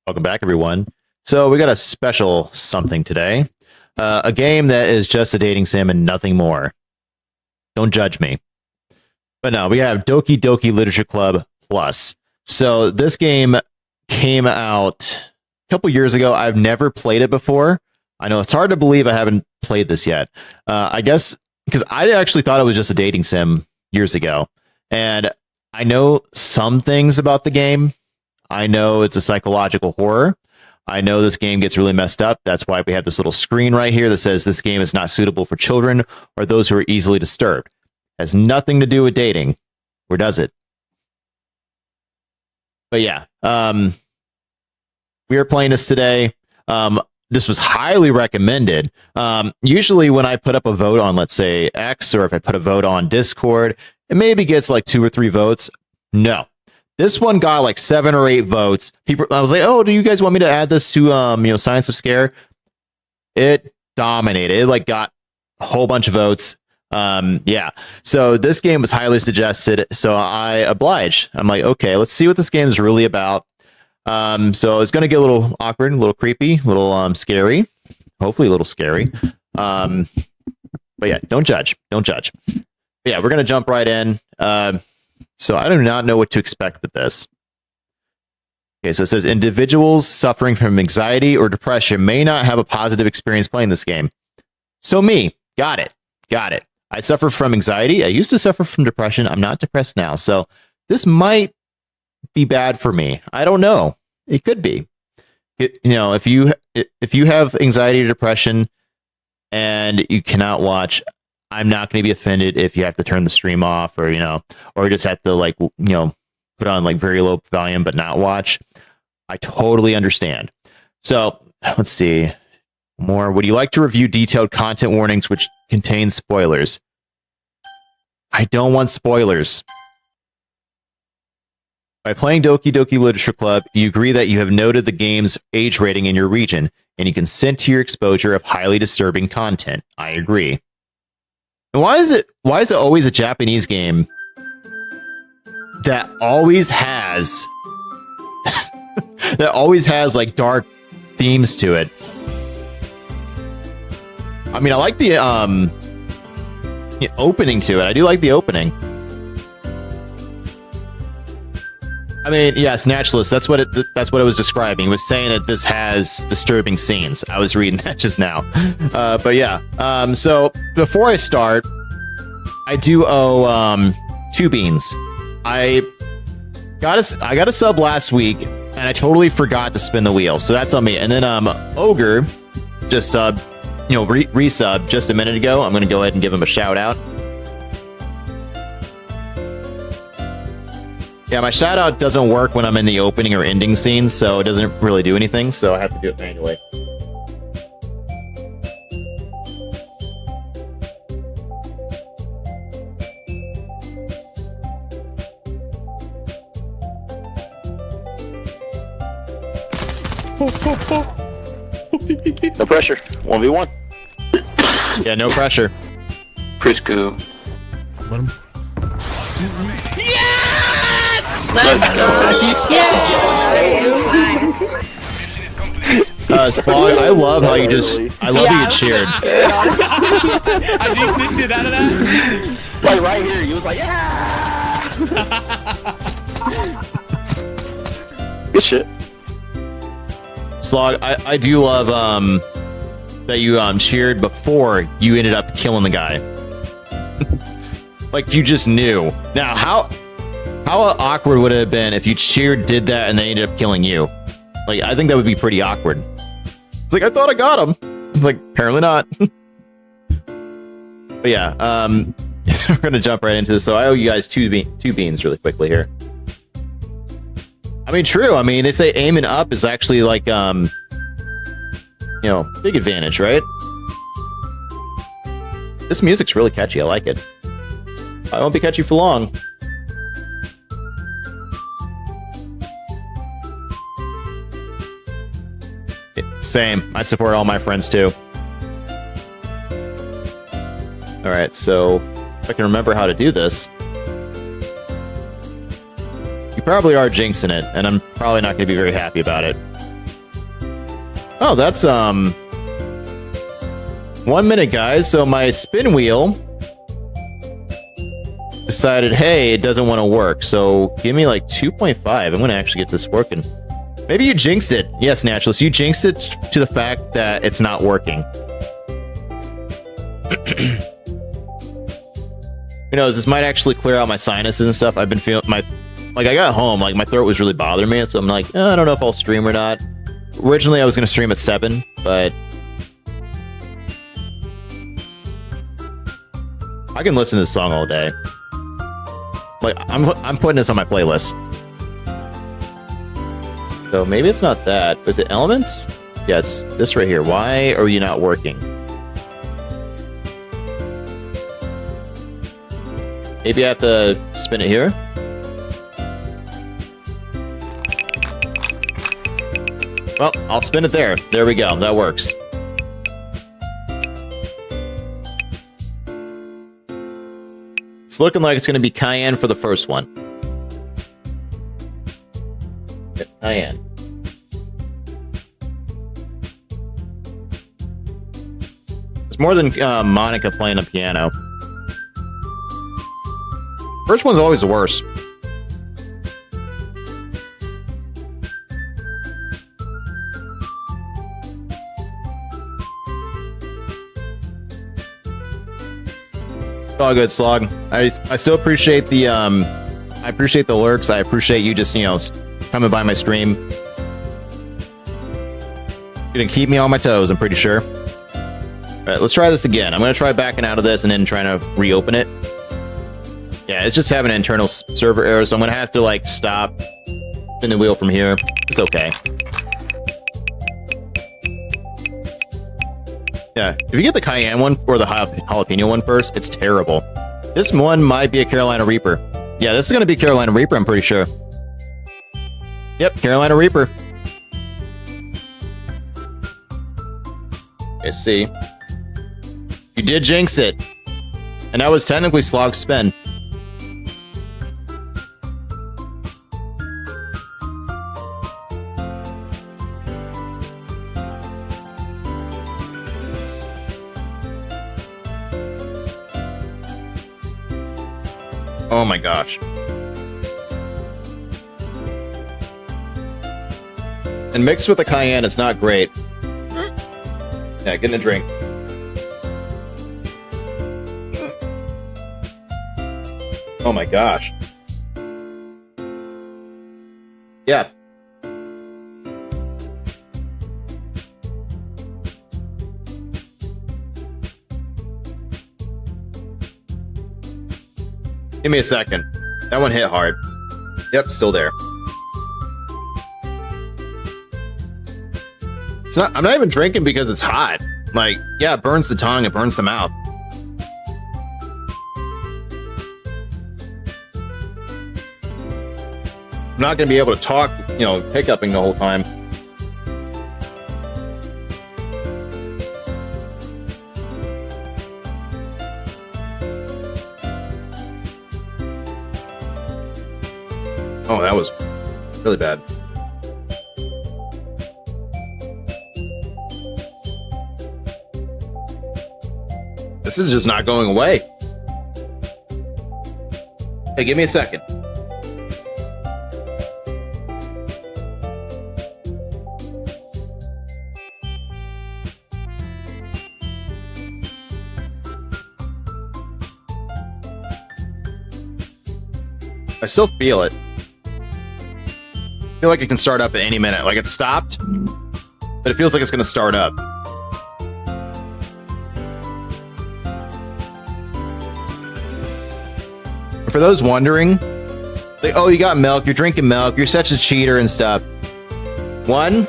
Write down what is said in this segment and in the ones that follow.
Welcome back, everyone. So we got a special something today. A game that is just a dating sim and nothing more. Don't judge me. But no, we have Doki Doki Literature Club Plus. So this game came out a couple years ago. I've never played it before. I know it's hard to believe I haven't played this yet. I guess because I actually thought it was just a dating sim years ago. And I know some things about the game. I know it's a psychological horror. I know this game gets really messed up. That's why we have this little screen right here that says this game is not suitable for children or those who are easily disturbed. It has nothing to do with dating. Or does it? But yeah, we are playing this today. This was highly recommended. Usually when I put up a vote on, let's say, X, or if I put a vote on Discord, it maybe gets like 2 or 3 votes. No. This one got like 7 or 8 votes. People, I was like, "Oh, do you guys want me to add this to Science of Scare?" It dominated. It like got a whole bunch of votes. Yeah. So this game was highly suggested. So I obliged. I'm like, okay, let's see what this game is really about. So it's gonna get a little awkward, a little creepy, a little scary. Hopefully a little scary. But yeah, don't judge. Don't judge. But yeah, we're gonna jump right in. So I do not know what to expect with this. Okay, so it says individuals suffering from anxiety or depression may not have a positive experience playing this game. So me, got it. I suffer from anxiety. I used to suffer from depression. I'm not depressed now. So this might be bad for me. I don't know. It could be. If you have anxiety or depression and you cannot watch, I'm not going to be offended if you have to turn the stream off or just have to put on like very low volume but not watch. I totally understand. So let's see more. Would you like to review detailed content warnings which contain spoilers? I don't want spoilers. By playing Doki Doki Literature Club, you agree that you have noted the game's age rating in your region and you consent to your exposure of highly disturbing content. I agree. And why is it always a Japanese game that always has like dark themes to it? I mean, I like the opening to it. I do like the opening. I mean, yes, Naturalist. That's what it was describing. It was saying that this has disturbing scenes. I was reading that just now. But yeah. So before I start, I do owe 2 beans. I got a sub last week, and I totally forgot to spin the wheel. So that's on me. And then Ogre just resub just a minute ago. I'm gonna go ahead and give him a shout out. Yeah, my shout out doesn't work when I'm in the opening or ending scenes, so it doesn't really do anything, so I have to do it manually. No pressure. 1v1. Yeah, no pressure. Prisco. Let's go! Slog, I love how you cheered. I jinxed the shit out of that. Like right here, he was like, yeah! Good shit. Slog, I do love that you cheered before you ended up killing the guy. Like you just knew. Now how awkward would it have been if you cheered, did that, and they ended up killing you? Like, I think that would be pretty awkward. It's like, I thought I got him. It's like, apparently not. But yeah, we're gonna jump right into this. So I owe you guys two beans really quickly here. I mean, true. I mean, they say aiming up is actually like, big advantage, right? This music's really catchy. I like it. I won't be catchy for long. Same. I support all my friends too. Alright, so if I can remember how to do this. You probably are jinxing it, and I'm probably not going to be very happy about it. Oh, that's 1 minute, guys. So my spin wheel decided, hey, it doesn't want to work. So give me like 2.5. I'm going to actually get this working. Maybe you jinxed it. Yes, Naturalist, you jinxed it to the fact that it's not working. Who knows? This might actually clear out my sinuses and stuff. I've been feeling like I got home, like my throat was really bothering me, so I'm like, I don't know if I'll stream or not. Originally, I was going to stream at 7, but I can listen to this song all day. Like I'm putting this on my playlist. So maybe it's not that. Is it Elements? Yeah, it's this right here. Why are you not working? Maybe I have to spin it here. Well, I'll spin it there. There we go. That works. It's looking like it's going to be Cayenne for the first one. Yep, Cayenne. It's more than Monica playing a piano. First one's always the worst. All good, Slog. I still appreciate the I appreciate the lurks. I appreciate you just, you know, coming by my stream. You're gonna keep me on my toes, I'm pretty sure. All right, let's try this again. I'm gonna try backing out of this and then trying to reopen it. Yeah, it's just having an internal server error, so I'm gonna have to like stop spin the wheel from here. It's okay. Yeah, if you get the Cayenne one or the jalapeno one first, it's terrible. This one might be a Carolina Reaper. Yeah, this is going to be Carolina Reaper, I'm pretty sure. Yep, Carolina Reaper. Let's see. You did jinx it. And that was technically Slog's spin. Oh my gosh. And mixed with the cayenne, it's not great. Yeah, getting a drink. Oh my gosh. Yeah. Give me a second. That one hit hard. Yep, still there. It's not. I'm not even drinking because it's hot. Like, yeah, it burns the tongue, it burns the mouth. I'm not gonna be able to talk, you know, hiccuping the whole time. Oh, that was really bad. This is just not going away. Hey, give me a second. I still feel it. I feel like it can start up at any minute. Like, it stopped, but it feels like it's going to start up. For those wondering, like, oh, you got milk, you're drinking milk, you're such a cheater and stuff. One,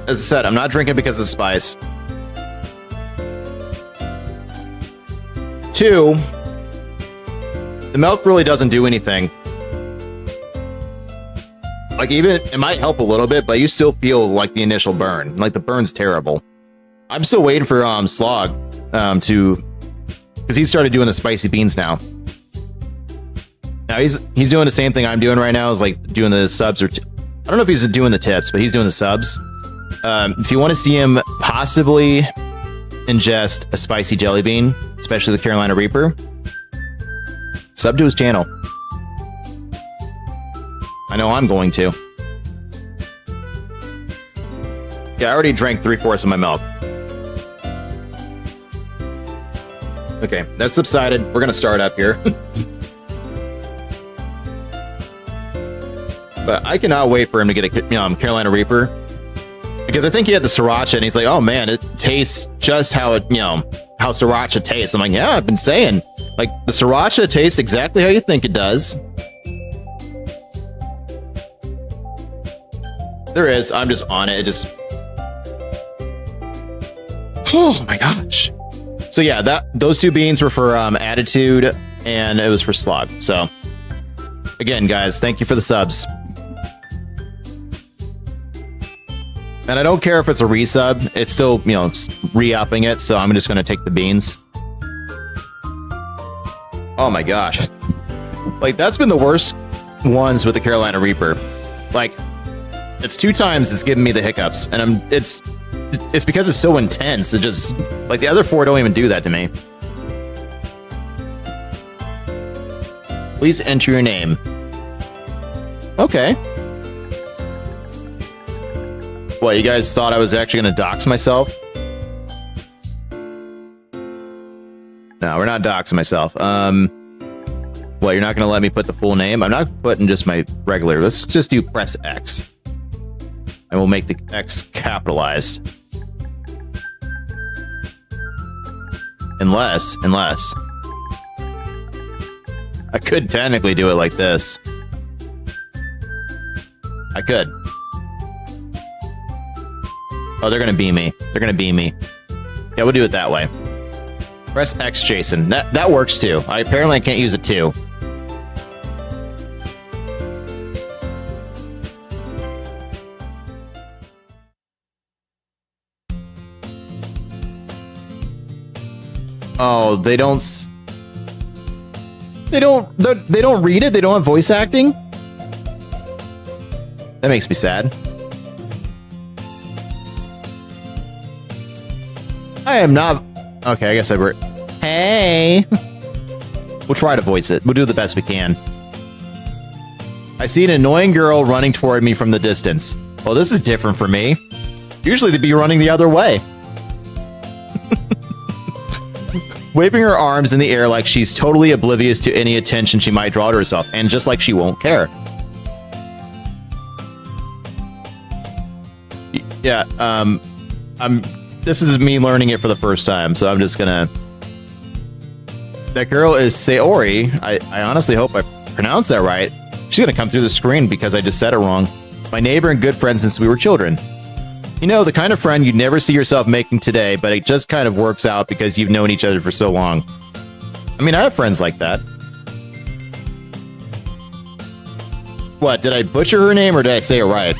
as I said, I'm not drinking because of spice. Two, the milk really doesn't do anything. Like, even, it might help a little bit, but you still feel like the initial burn. Like, the burn's terrible. I'm still waiting for Slog to, because he started doing the spicy beans now. Now he's doing the same thing I'm doing right now, is like doing the subs, or I don't know if he's doing the tips, but he's doing the subs. If you want to see him possibly ingest a spicy jelly bean, especially the Carolina Reaper, sub to his channel. I know I'm going to. Yeah, I already drank 3/4 of my milk. Okay, that's subsided. We're gonna start up here. But I cannot wait for him to get a Carolina Reaper. Because I think he had the Sriracha and he's like, oh man, it tastes just how it, how Sriracha tastes. I'm like, yeah, I've been saying. Like, the Sriracha tastes exactly how you think it does. There is. I'm just on it. It just... Oh my gosh. So yeah, those 2 beans were for Attitude, and it was for Slog. So, again, guys, thank you for the subs. And I don't care if it's a resub. It's still, re-upping it, so I'm just going to take the beans. Oh my gosh. Like, that's been the worst ones with the Carolina Reaper. Like, it's 2 times it's given me the hiccups, and it's because it's so intense. It just, like, the other 4 don't even do that to me. Please enter your name. Okay. What, you guys thought I was actually going to dox myself? No, we're not doxing myself. What, you're not going to let me put the full name? I'm not putting just my regular. Let's just do press X. And we'll make the X capitalized. Unless. I could technically do it like this. I could. Oh, they're gonna beam me. They're gonna beam me. Yeah, we'll do it that way. Press X, Jason. That works too. Apparently I can't use it too. Oh, they don't read it? They don't have voice acting? That makes me sad. I am not... Okay, I guess I were... Hey! We'll try to voice it. We'll do the best we can. I see an annoying girl running toward me from the distance. Well, this is different for me. Usually they'd be running the other way. Waving her arms in the air like she's totally oblivious to any attention she might draw to herself, and just like she won't care. Yeah, this is me learning it for the first time, so I'm just gonna... That girl is Sayori. I honestly hope I pronounced that right. She's gonna come through the screen because I just said it wrong. My neighbor and good friend since we were children. You know, the kind of friend you'd never see yourself making today, but it just kind of works out because you've known each other for so long. I mean, I have friends like that. What, did I butcher her name or did I say it right?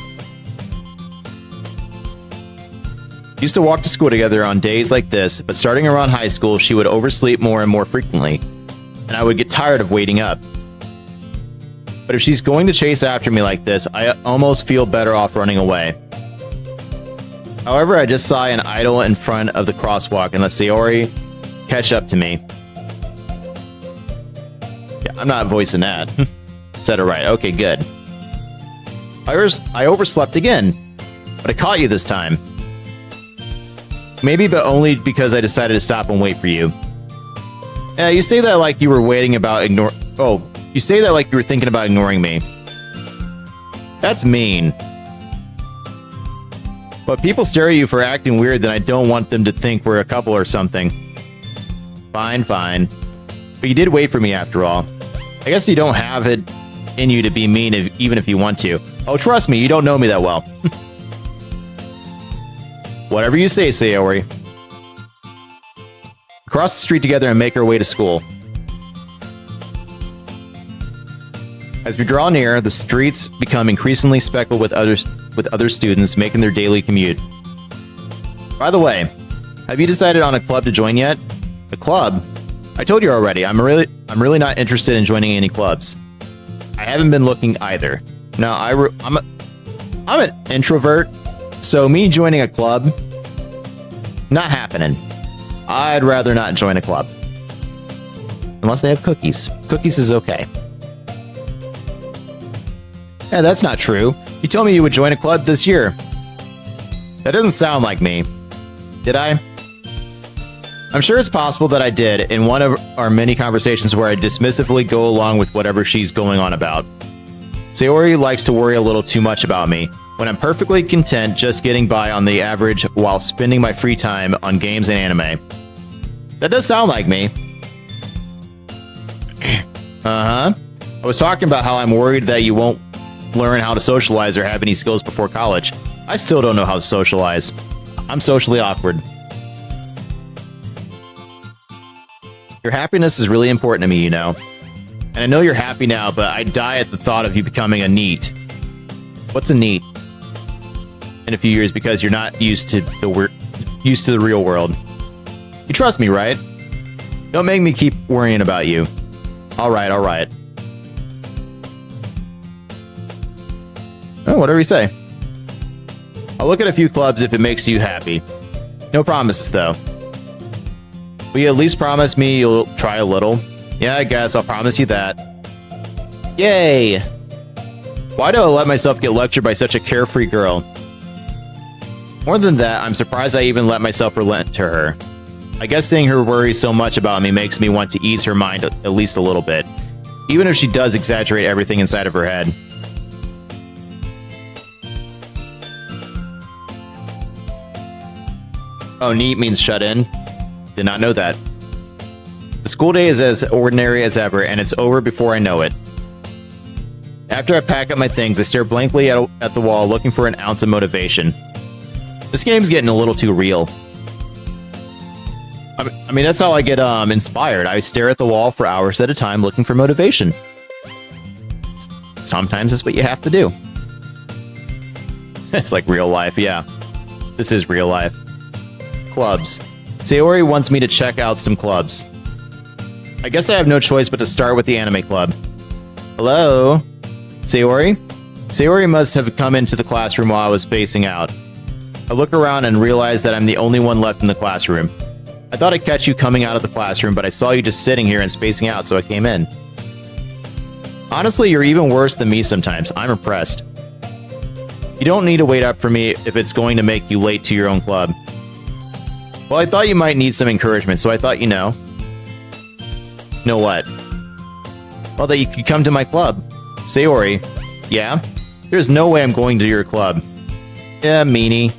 Used to walk to school together on days like this, but starting around high school, she would oversleep more and more frequently, and I would get tired of waiting up. But if she's going to chase after me like this, I almost feel better off running away. However, I just saw an idol in front of the crosswalk and let Sayori catch up to me. Yeah, I'm not voicing that. Said it right. Okay, good. I overslept again, but I caught you this time. Maybe, but only because I decided to stop and wait for you. Yeah, you say that like you were waiting about you say that like you were thinking about ignoring me. That's mean. But people stare at you for acting weird, then I don't want them to think we're a couple or something. Fine. But you did wait for me after all. I guess you don't have it in you to be mean even if you want to. Oh, trust me, you don't know me that well. Whatever you say, Sayori. Cross the street together and make our way to school. As we draw near, the streets become increasingly speckled with other students making their daily commute. By the way, have you decided on a club to join yet? A club? I told you already, I'm really not interested in joining any clubs. I haven't been looking either. Now, I'm an introvert, So me joining a club, not happening. I'd rather not join a club. Unless they have cookies. Cookies is okay. Yeah, that's not true. You told me you would join a club this year. That doesn't sound like me. Did I? I'm sure it's possible that I did in one of our many conversations where I dismissively go along with whatever she's going on about. Sayori likes to worry a little too much about me, when I'm perfectly content just getting by on the average while spending my free time on games and anime. That does sound like me. Uh-huh. I was talking about how I'm worried that you won't learn how to socialize or have any skills before college. I still don't know how to socialize. I'm socially awkward. Your happiness is really important to me, you know. And I know you're happy now, but I die at the thought of you becoming a NEET. What's a NEET? In a few years, because you're not used to the real world. You trust me, right? Don't make me keep worrying about you. All right, all right. Oh, whatever you say. I'll look at a few clubs if it makes you happy. No promises, though. Will you at least promise me you'll try a little? Yeah, I guess I'll promise you that. Yay! Why do I let myself get lectured by such a carefree girl? More than that, I'm surprised I even let myself relent to her. I guess seeing her worry so much about me makes me want to ease her mind at least a little bit, even if she does exaggerate everything inside of her head. Oh, neat means shut in? Did not know that. The school day is as ordinary as ever, and it's over before I know it. After I pack up my things, I stare blankly at the wall, looking for an ounce of motivation. This game's getting a little too real. I mean, that's how I get inspired. I stare at the wall for hours at a time, looking for motivation. Sometimes that's what you have to do. It's like real life, yeah. This is real life. Clubs. Sayori wants me to check out some clubs. I guess I have no choice but to start with the anime club. Hello? Sayori? Sayori must have come into the classroom while I was spacing out. I look around and realize that I'm the only one left in the classroom. I thought I'd catch you coming out of the classroom, but I saw you just sitting here and spacing out, so I came in. Honestly, you're even worse than me sometimes. I'm impressed. You don't need to wait up for me if it's going to make you late to your own club. Well, I thought you might need some encouragement, so I thought, you know. Know what? Well, that you could come to my club. Sayori. Yeah? There's no way I'm going to your club. Yeah, meanie.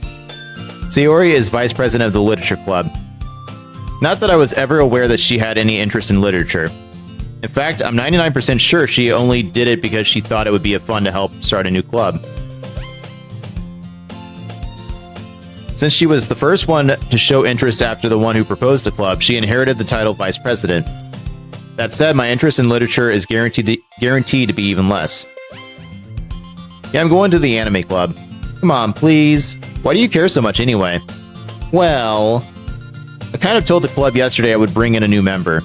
Sayori is vice president of the literature club. Not that I was ever aware that she had any interest in literature. In fact, I'm 99% sure she only did it because she thought it would be fun to help start a new club. Since she was the first one to show interest after the one who proposed the club, she inherited the title vice president. That said, my interest in literature is guaranteed to be even less. Yeah, I'm going to the anime club. Come on, please. Why do you care so much anyway? Well, I kind of told the club yesterday I would bring in a new member.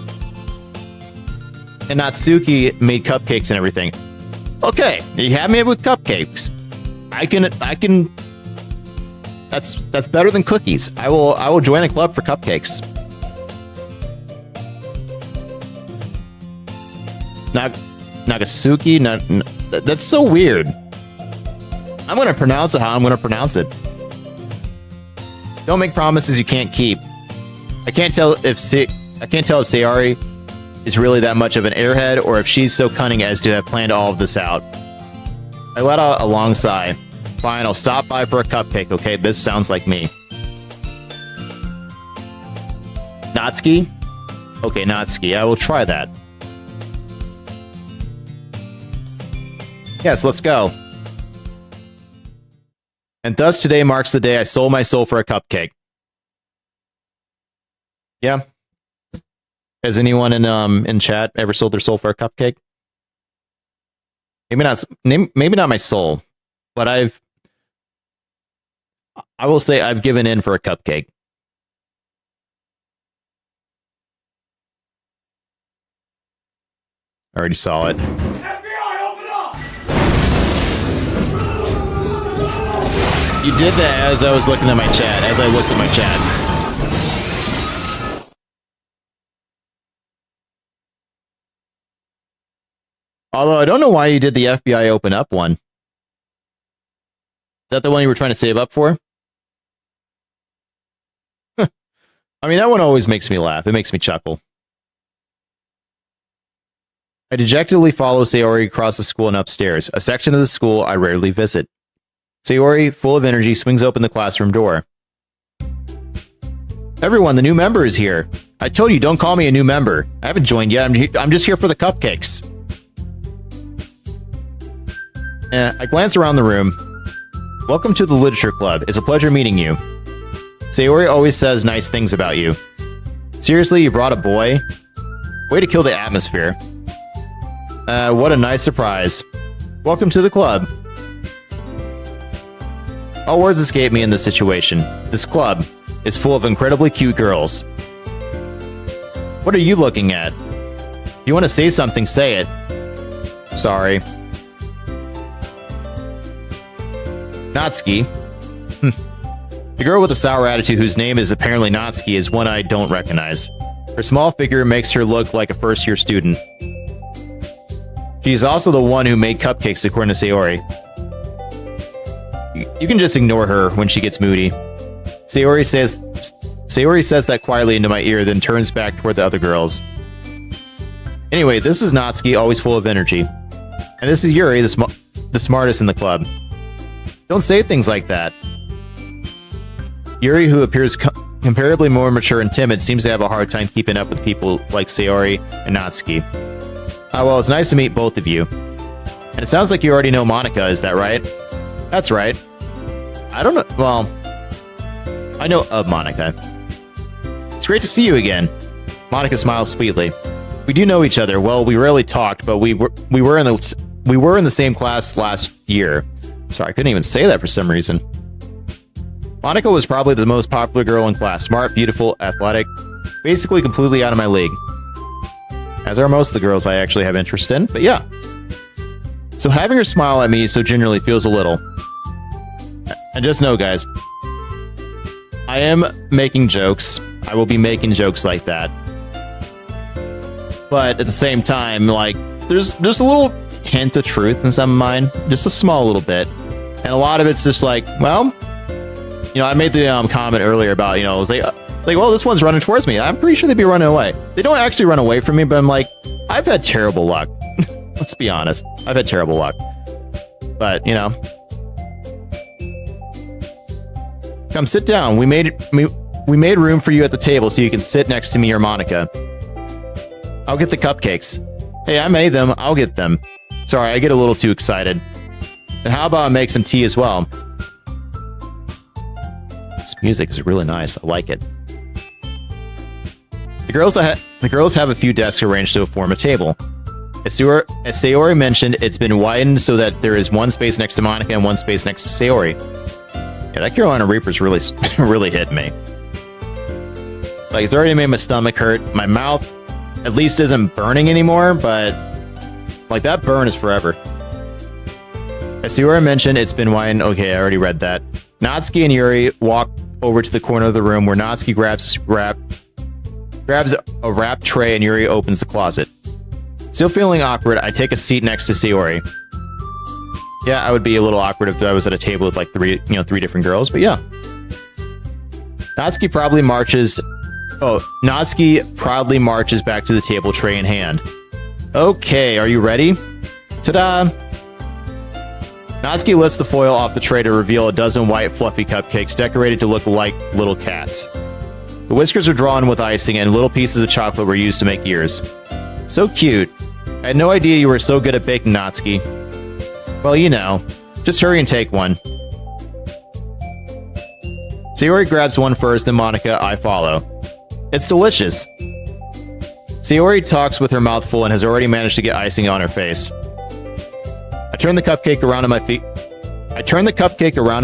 And Natsuki made cupcakes and everything. Okay, you have me with cupcakes. I can. That's better than cookies. I will join a club for cupcakes. Nagasuki. That's so weird. I'm gonna pronounce it how I'm gonna pronounce it. Don't make promises you can't keep. I can't tell if Sayori is really that much of an airhead, or if she's so cunning as to have planned all of this out. I let out a long sigh. Fine, I'll stop by for a cupcake, okay? This sounds like me. Natsuki? Okay, Natsuki, I will try that. Yes, let's go. And thus today marks the day I sold my soul for a cupcake. Yeah. Has anyone in chat ever sold their soul for a cupcake? Maybe not my soul, but I will say I've given in for a cupcake. I already saw it. FBI, open up! You did that as I was looking at my chat, as I looked at my chat. Although I don't know why you did the FBI open up one. Is that the one you were trying to save up for? I mean, that one always makes me laugh. It makes me chuckle. I dejectedly follow Sayori across the school and upstairs, a section of the school I rarely visit. Sayori, full of energy, swings open the classroom door. Everyone, the new member is here. I told you, don't call me a new member. I haven't joined yet. I'm just here for the cupcakes. I glance around the room. Welcome to the Literature Club. It's a pleasure meeting you. Sayori always says nice things about you. Seriously, you brought a boy? Way to kill the atmosphere. What a nice surprise. Welcome to the club. All words escape me in this situation. This club is full of incredibly cute girls. What are you looking at? If you want to say something, say it. Sorry. Natsuki. The girl with the sour attitude whose name is apparently Natsuki is one I don't recognize. Her small figure makes her look like a first-year student. She's also the one who made cupcakes, according to Sayori. You can just ignore her when she gets moody. Sayori says that quietly into my ear, then turns back toward the other girls. Anyway, this is Natsuki, always full of energy. And this is Yuri, the smartest in the club. Don't say things like that. Yuri, who appears comparably more mature and timid, seems to have a hard time keeping up with people like Sayori and Natsuki. Well, it's nice to meet both of you. And it sounds like you already know Monica, is that right? That's right. I don't know. Well, I know of Monica. It's great to see you again. Monica smiles sweetly. We do know each other. Well, we rarely talked, but we were in the same class last year. Sorry, I couldn't even say that for some reason. Monica was probably the most popular girl in class. Smart, beautiful, athletic. Basically completely out of my league. As are most of the girls I actually have interest in, but yeah. So having her smile at me so genuinely feels a little. And just know, guys, I am making jokes. I will be making jokes like that. But at the same time, like, there's just a little hint of truth in some of mine. Just a small little bit. And a lot of it's just like, well, you know, I made the comment earlier about, you know, well, this one's running towards me. I'm pretty sure they'd be running away. They don't actually run away from me, but I'm like, I've had terrible luck. Let's be honest. I've had terrible luck. But, you know. Come sit down. We made room for you at the table so you can sit next to me or Monica. I'll get the cupcakes. Hey, I made them. I'll get them. Sorry, I get a little too excited. And how about I make some tea as well? This music is really nice. I like it. The girls have a few desks arranged to form a table. As Sayori mentioned, it's been widened so that there is one space next to Monica and one space next to Sayori. Yeah, that Carolina Reaper's really, really hit me. Like, it's already made my stomach hurt. My mouth, at least, isn't burning anymore, but like, that burn is forever. As Sayori mentioned, it's been widened. Okay, I already read that. Natsuki and Yuri walk over to the corner of the room where Natsuki grabs a wrap tray and Yuri opens the closet. Still feeling awkward, I take a seat next to Sayori. Yeah, I would be a little awkward if I was at a table with like three different girls, but yeah. Natsuki proudly marches back to the table, tray in hand. Okay, are you ready? Ta-da! Natsuki lifts the foil off the tray to reveal a dozen white, fluffy cupcakes decorated to look like little cats. The whiskers are drawn with icing, and little pieces of chocolate were used to make ears. So cute. I had no idea you were so good at baking, Natsuki. Well, you know. Just hurry and take one. Sayori grabs one first, then Monica, I follow. It's delicious. Sayori talks with her mouth full and has already managed to get icing on her face. I turn the cupcake around in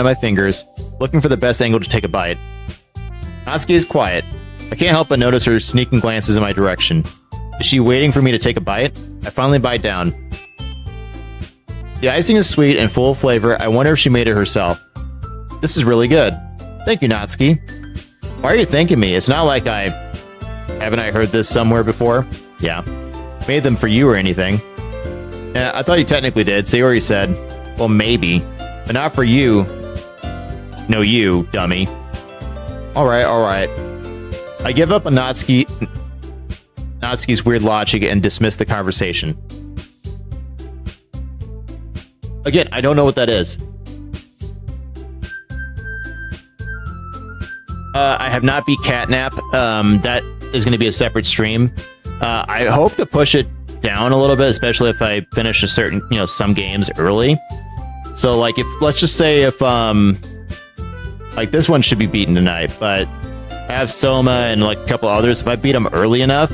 my fingers, looking for the best angle to take a bite. Natsuki is quiet. I can't help but notice her sneaking glances in my direction. Is she waiting for me to take a bite? I finally bite down. The icing is sweet and full of flavor. I wonder if she made it herself. This is really good. Thank you, Natsuki. Why are you thanking me? It's not like haven't I heard this somewhere before? Yeah. Made them for you or anything. Yeah, I thought you technically did. Sayori said, well, maybe, but not for you. No, you, dummy. All right. I give up on Natsuki's weird logic and dismiss the conversation. Again, I don't know what that is. I have not beat Catnap. That is going to be a separate stream. I hope to push it down a little bit, especially if I finish a certain, some games early. So, like, let's just say if, like, this one should be beaten tonight, but I have Soma and, like, a couple others. If I beat them early enough,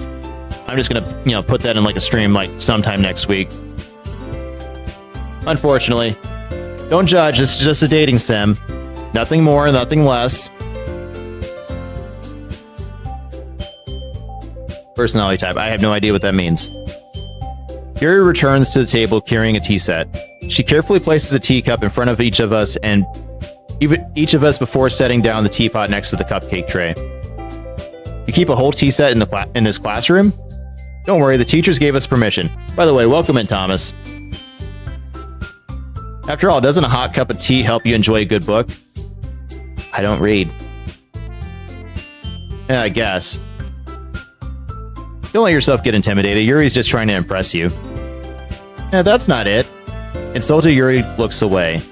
I'm just going to, put that in, like, a stream, like, sometime next week. Unfortunately. Don't judge. It's just a dating sim. Nothing more, nothing less. Personality type. I have no idea what that means. Yuri returns to the table carrying a tea set. She carefully places a teacup in front of each of us and each of us before setting down the teapot next to the cupcake tray. You keep a whole tea set in this classroom? Don't worry, the teachers gave us permission. By the way, welcome in, Thomas. After all, doesn't a hot cup of tea help you enjoy a good book? I don't read. Yeah, I guess. Don't let yourself get intimidated. Yuri's just trying to impress you. Yeah, that's not it. Insulted Yuri looks away.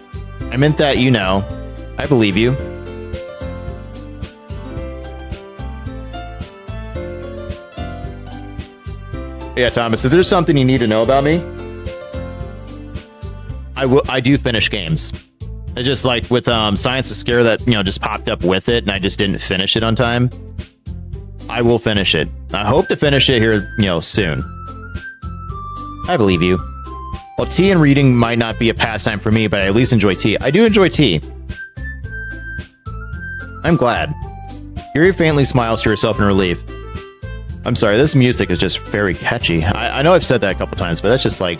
I meant that, I believe you. Yeah, Thomas, if there's something you need to know about me, I do finish games. It's just like with Science of Scare that, just popped up with it and I just didn't finish it on time. I will finish it. I hope to finish it here, soon. I believe you. Well, tea and reading might not be a pastime for me, but I at least enjoy tea. I do enjoy tea. I'm glad. Yuri faintly smiles to herself in relief. I'm sorry, this music is just very catchy. I know I've said that a couple times, but that's just like...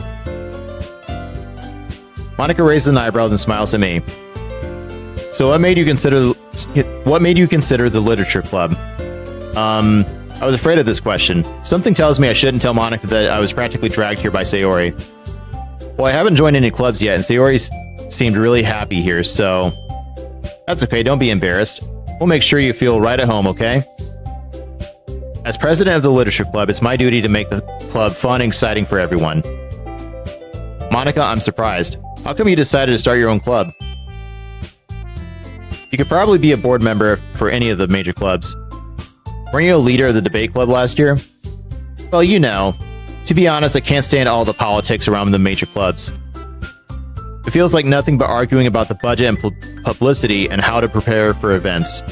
Monica raises an eyebrow and smiles at me. So what made you consider the literature club? I was afraid of this question. Something tells me I shouldn't tell Monica that I was practically dragged here by Sayori. Well, I haven't joined any clubs yet, and Sayori seemed really happy here, so... That's okay, don't be embarrassed. We'll make sure you feel right at home, okay? As president of the literature club, it's my duty to make the club fun and exciting for everyone. Monica, I'm surprised. How come you decided to start your own club? You could probably be a board member for any of the major clubs. Weren't you a leader of the debate club last year? Well, to be honest, I can't stand all the politics around the major clubs. It feels like nothing but arguing about the budget and publicity and how to prepare for events.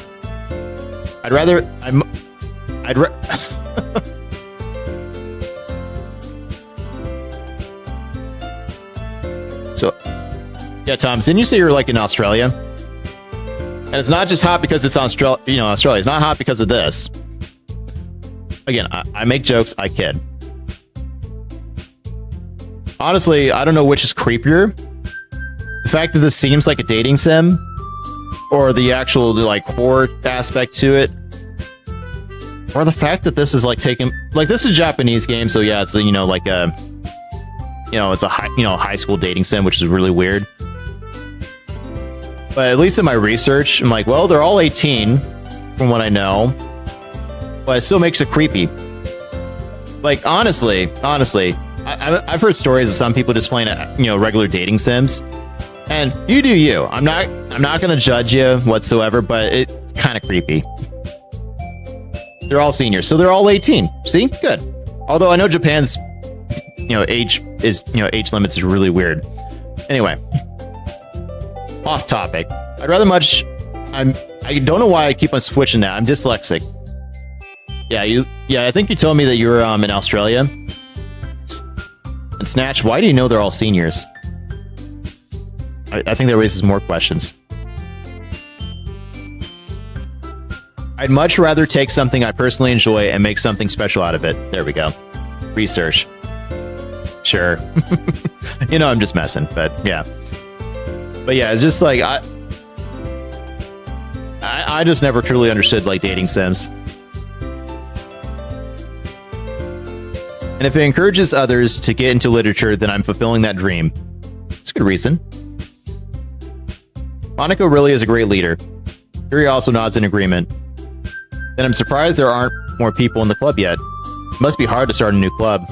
So, yeah, Tom, didn't you say you're like in Australia? And it's not just hot because it's Australia. It's not hot because of this. Again, I make jokes, I kid. Honestly, I don't know which is creepier. The fact that this seems like a dating sim, or the actual like horror aspect to it, or the fact that this is like this is a Japanese game, so yeah, it's like a it's a high school dating sim, which is really weird. But at least in my research, I'm like, well, they're all 18 from what I know, but it still makes it creepy. Like honestly, I've heard stories of some people just playing regular dating sims, and you do you. I'm not gonna judge you whatsoever, but it's kind of creepy. They're all seniors, so they're all 18. See, good. Although I know Japan's age limits is really weird. Anyway, off topic. I don't know why I keep on switching that. I'm dyslexic. Yeah, I think you told me that you were in Australia. And Snatch, why do you know they're all seniors? I think that raises more questions. I'd much rather take something I personally enjoy and make something special out of it. There we go. Research. Sure. I'm just messing, but yeah. But yeah, it's just like I just never truly understood like dating sims. And if it encourages others to get into literature, then I'm fulfilling that dream. It's a good reason. Monica really is a great leader. Yuri also nods in agreement. Then I'm surprised there aren't more people in the club yet. It must be hard to start a new club.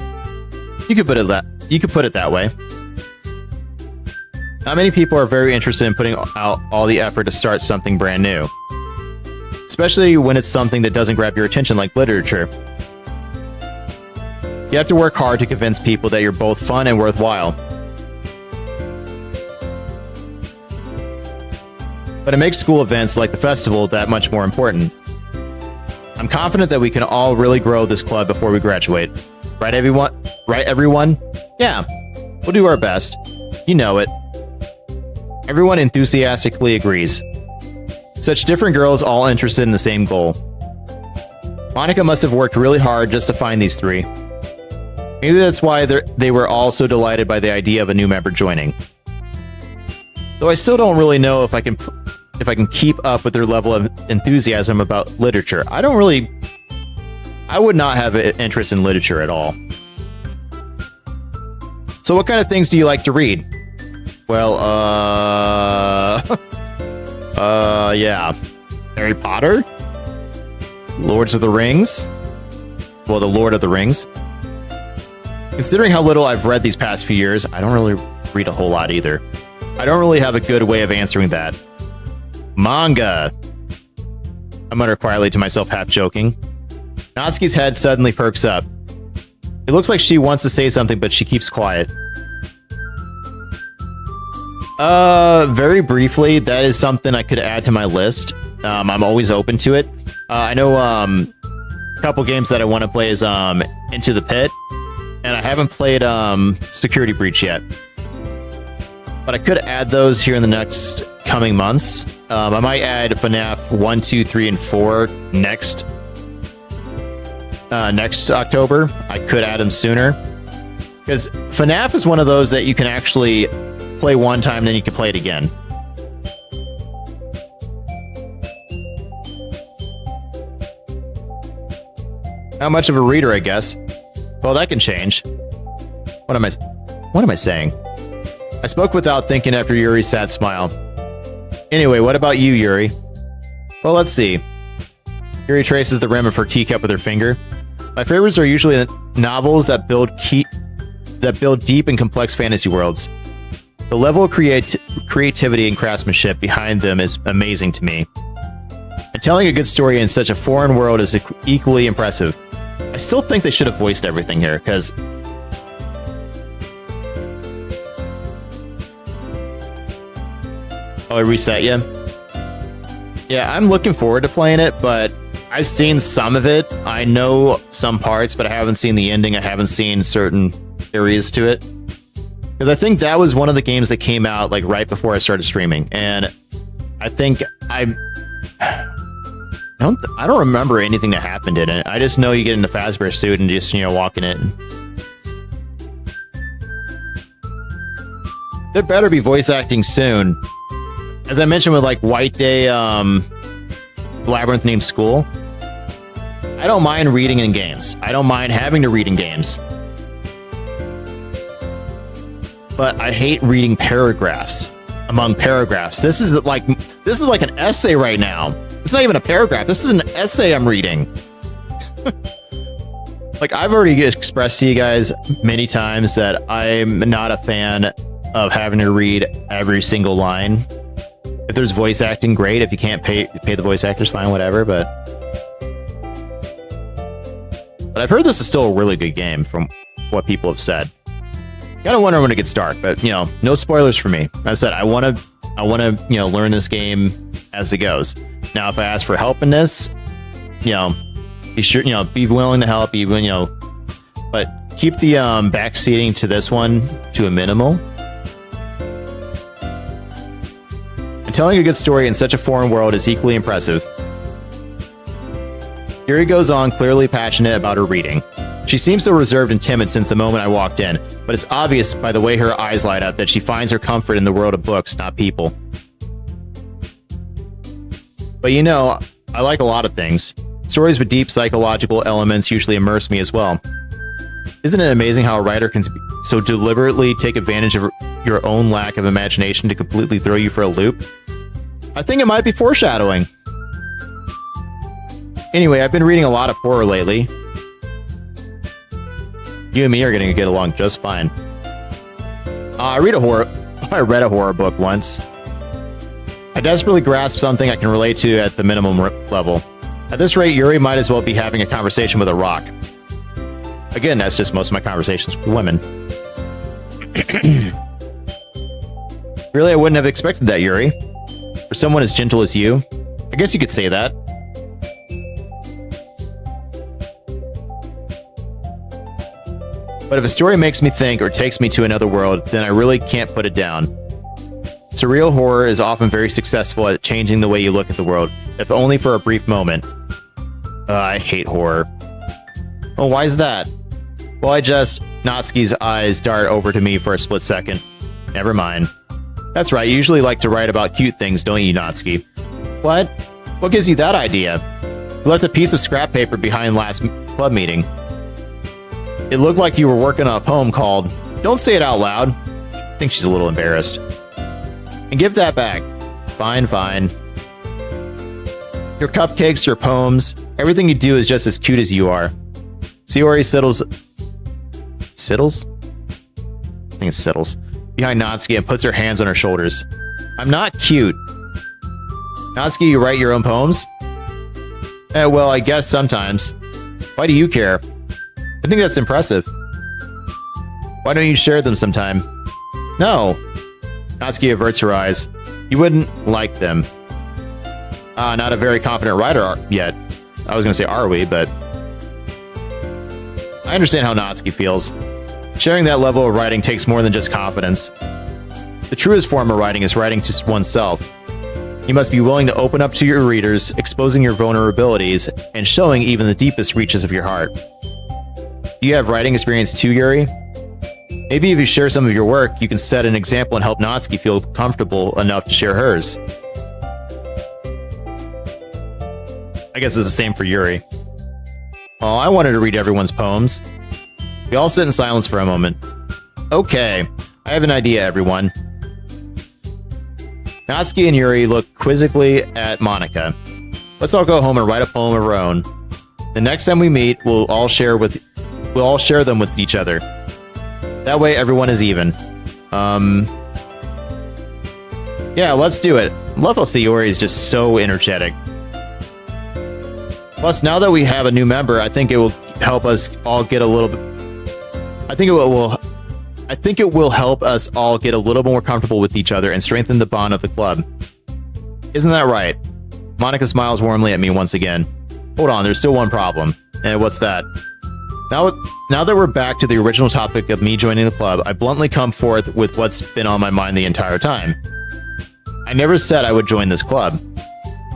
You could put it that way. Not many people are very interested in putting out all the effort to start something brand new. Especially when it's something that doesn't grab your attention like literature. You have to work hard to convince people that you're both fun and worthwhile. But it makes school events like the festival that much more important. I'm confident that we can all really grow this club before we graduate. Right, everyone? Right, everyone? Yeah, we'll do our best. You know it. Everyone enthusiastically agrees. Such different girls all interested in the same goal. Monica must have worked really hard just to find these three. Maybe that's why they were all so delighted by the idea of a new member joining. Though I still don't really know if I can keep up with their level of enthusiasm about literature. I would not have an interest in literature at all. So what kind of things do you like to read? Well, yeah. Harry Potter? Lords of the Rings? Well, the Lord of the Rings. Considering how little I've read these past few years, I don't really read a whole lot either. I don't really have a good way of answering that. Manga. I mutter quietly to myself, half joking. Natsuki's head suddenly perks up. It looks like she wants to say something, but she keeps quiet. Very briefly, that is something I could add to my list. I'm always open to it. I know a couple games that I want to play is Into the Pit, and I haven't played Security Breach yet. But I could add those here in the next coming months. I might add FNAF 1, 2, 3, and 4 next October. I could add them sooner. Because FNAF is one of those that you can actually play one time, then you can play it again. Not much of a reader, I guess. Well, that can change. What am I saying? I spoke without thinking after Yuri's sad smile. Anyway, what about you, Yuri? Well, let's see. Yuri traces the rim of her teacup with her finger. My favorites are usually novels that build deep and complex fantasy worlds. The level of creativity and craftsmanship behind them is amazing to me. And telling a good story in such a foreign world is equally impressive. I still think they should have voiced everything here, because... Oh, I reset you? Yeah, I'm looking forward to playing it, but I've seen some of it. I know some parts, but I haven't seen the ending. I haven't seen certain areas to it. Because I think that was one of the games that came out like right before I started streaming. And I think I don't remember anything that happened in it. I just know you get in the Fazbear suit and just, walk in it. There better be voice acting soon. As I mentioned with like White Day, Labyrinth Named School, I don't mind reading in games. I don't mind having to read in games. But I hate reading paragraphs among paragraphs. This is like an essay right now. It's not even a paragraph. This is an essay I'm reading. Like, I've already expressed to you guys many times that I'm not a fan of having to read every single line. If there's voice acting, great. If you can't pay the voice actors, fine, whatever. But I've heard this is still a really good game from what people have said. Kind of wonder when it gets dark, but no spoilers for me. As I said, I want to learn this game as it goes. Now, if I ask for help in this, be sure be willing to help, even but keep the backseating to this one to a minimal. And telling a good story in such a foreign world is equally impressive. Yuri goes on, clearly passionate about her reading. She seems so reserved and timid since the moment I walked in, but it's obvious by the way her eyes light up that she finds her comfort in the world of books, not people. But you know, I like a lot of things. Stories with deep psychological elements usually immerse me as well. Isn't it amazing how a writer can so deliberately take advantage of your own lack of imagination to completely throw you for a loop? I think it might be foreshadowing. Anyway, I've been reading a lot of horror lately. You and me are going to get along just fine. I read a horror book once. I desperately grasped something I can relate to at the minimum level. At this rate, Yuri might as well be having a conversation with a rock. Again, that's just most of my conversations with women. Really, I wouldn't have expected that, Yuri. For someone as gentle as you, I guess you could say that. But if a story makes me think or takes me to another world, then I really can't put it down. Surreal horror is often very successful at changing the way you look at the world, if only for a brief moment. I hate horror. Oh, why is that? Well, Natsuki's eyes dart over to me for a split second. Never mind. That's right, you usually like to write about cute things, don't you, Natsuki? What? What gives you that idea? You left a piece of scrap paper behind last club meeting. It looked like you were working on a poem called Don't Say It Out Loud. I think she's a little embarrassed. And give that back. Fine, fine. Your cupcakes, your poems, everything you do is just as cute as you are. Sayori settles behind Natsuki and puts her hands on her shoulders. I'm not cute. Natsuki, you write your own poems? Well, I guess sometimes. Why do you care? I think that's impressive. Why don't you share them sometime? No. Natsuki averts her eyes. You wouldn't like them. Not a very confident writer yet. I was going to say are we, but... I understand how Natsuki feels. Sharing that level of writing takes more than just confidence. The truest form of writing is writing to oneself. You must be willing to open up to your readers, exposing your vulnerabilities, and showing even the deepest reaches of your heart. Do you have writing experience too, Yuri? Maybe if you share some of your work, you can set an example and help Natsuki feel comfortable enough to share hers. I guess it's the same for Yuri. Oh, I wanted to read everyone's poems. We all sit in silence for a moment. Okay, I have an idea, everyone. Natsuki and Yuri look quizzically at Monika. Let's all go home and write a poem of our own. The next time we meet, we'll all share them with each other. That way, everyone is even. Yeah, let's do it. Love how Sayori is just so energetic. Plus, now that we have a new member, I think it will help us all get a little bit. I think it will help us all get a little more comfortable with each other and strengthen the bond of the club. Isn't that right? Monika smiles warmly at me once again. Hold on, there's still one problem. And what's that? Now that we're back to the original topic of me joining the club, I bluntly come forth with what's been on my mind the entire time. I never said I would join this club.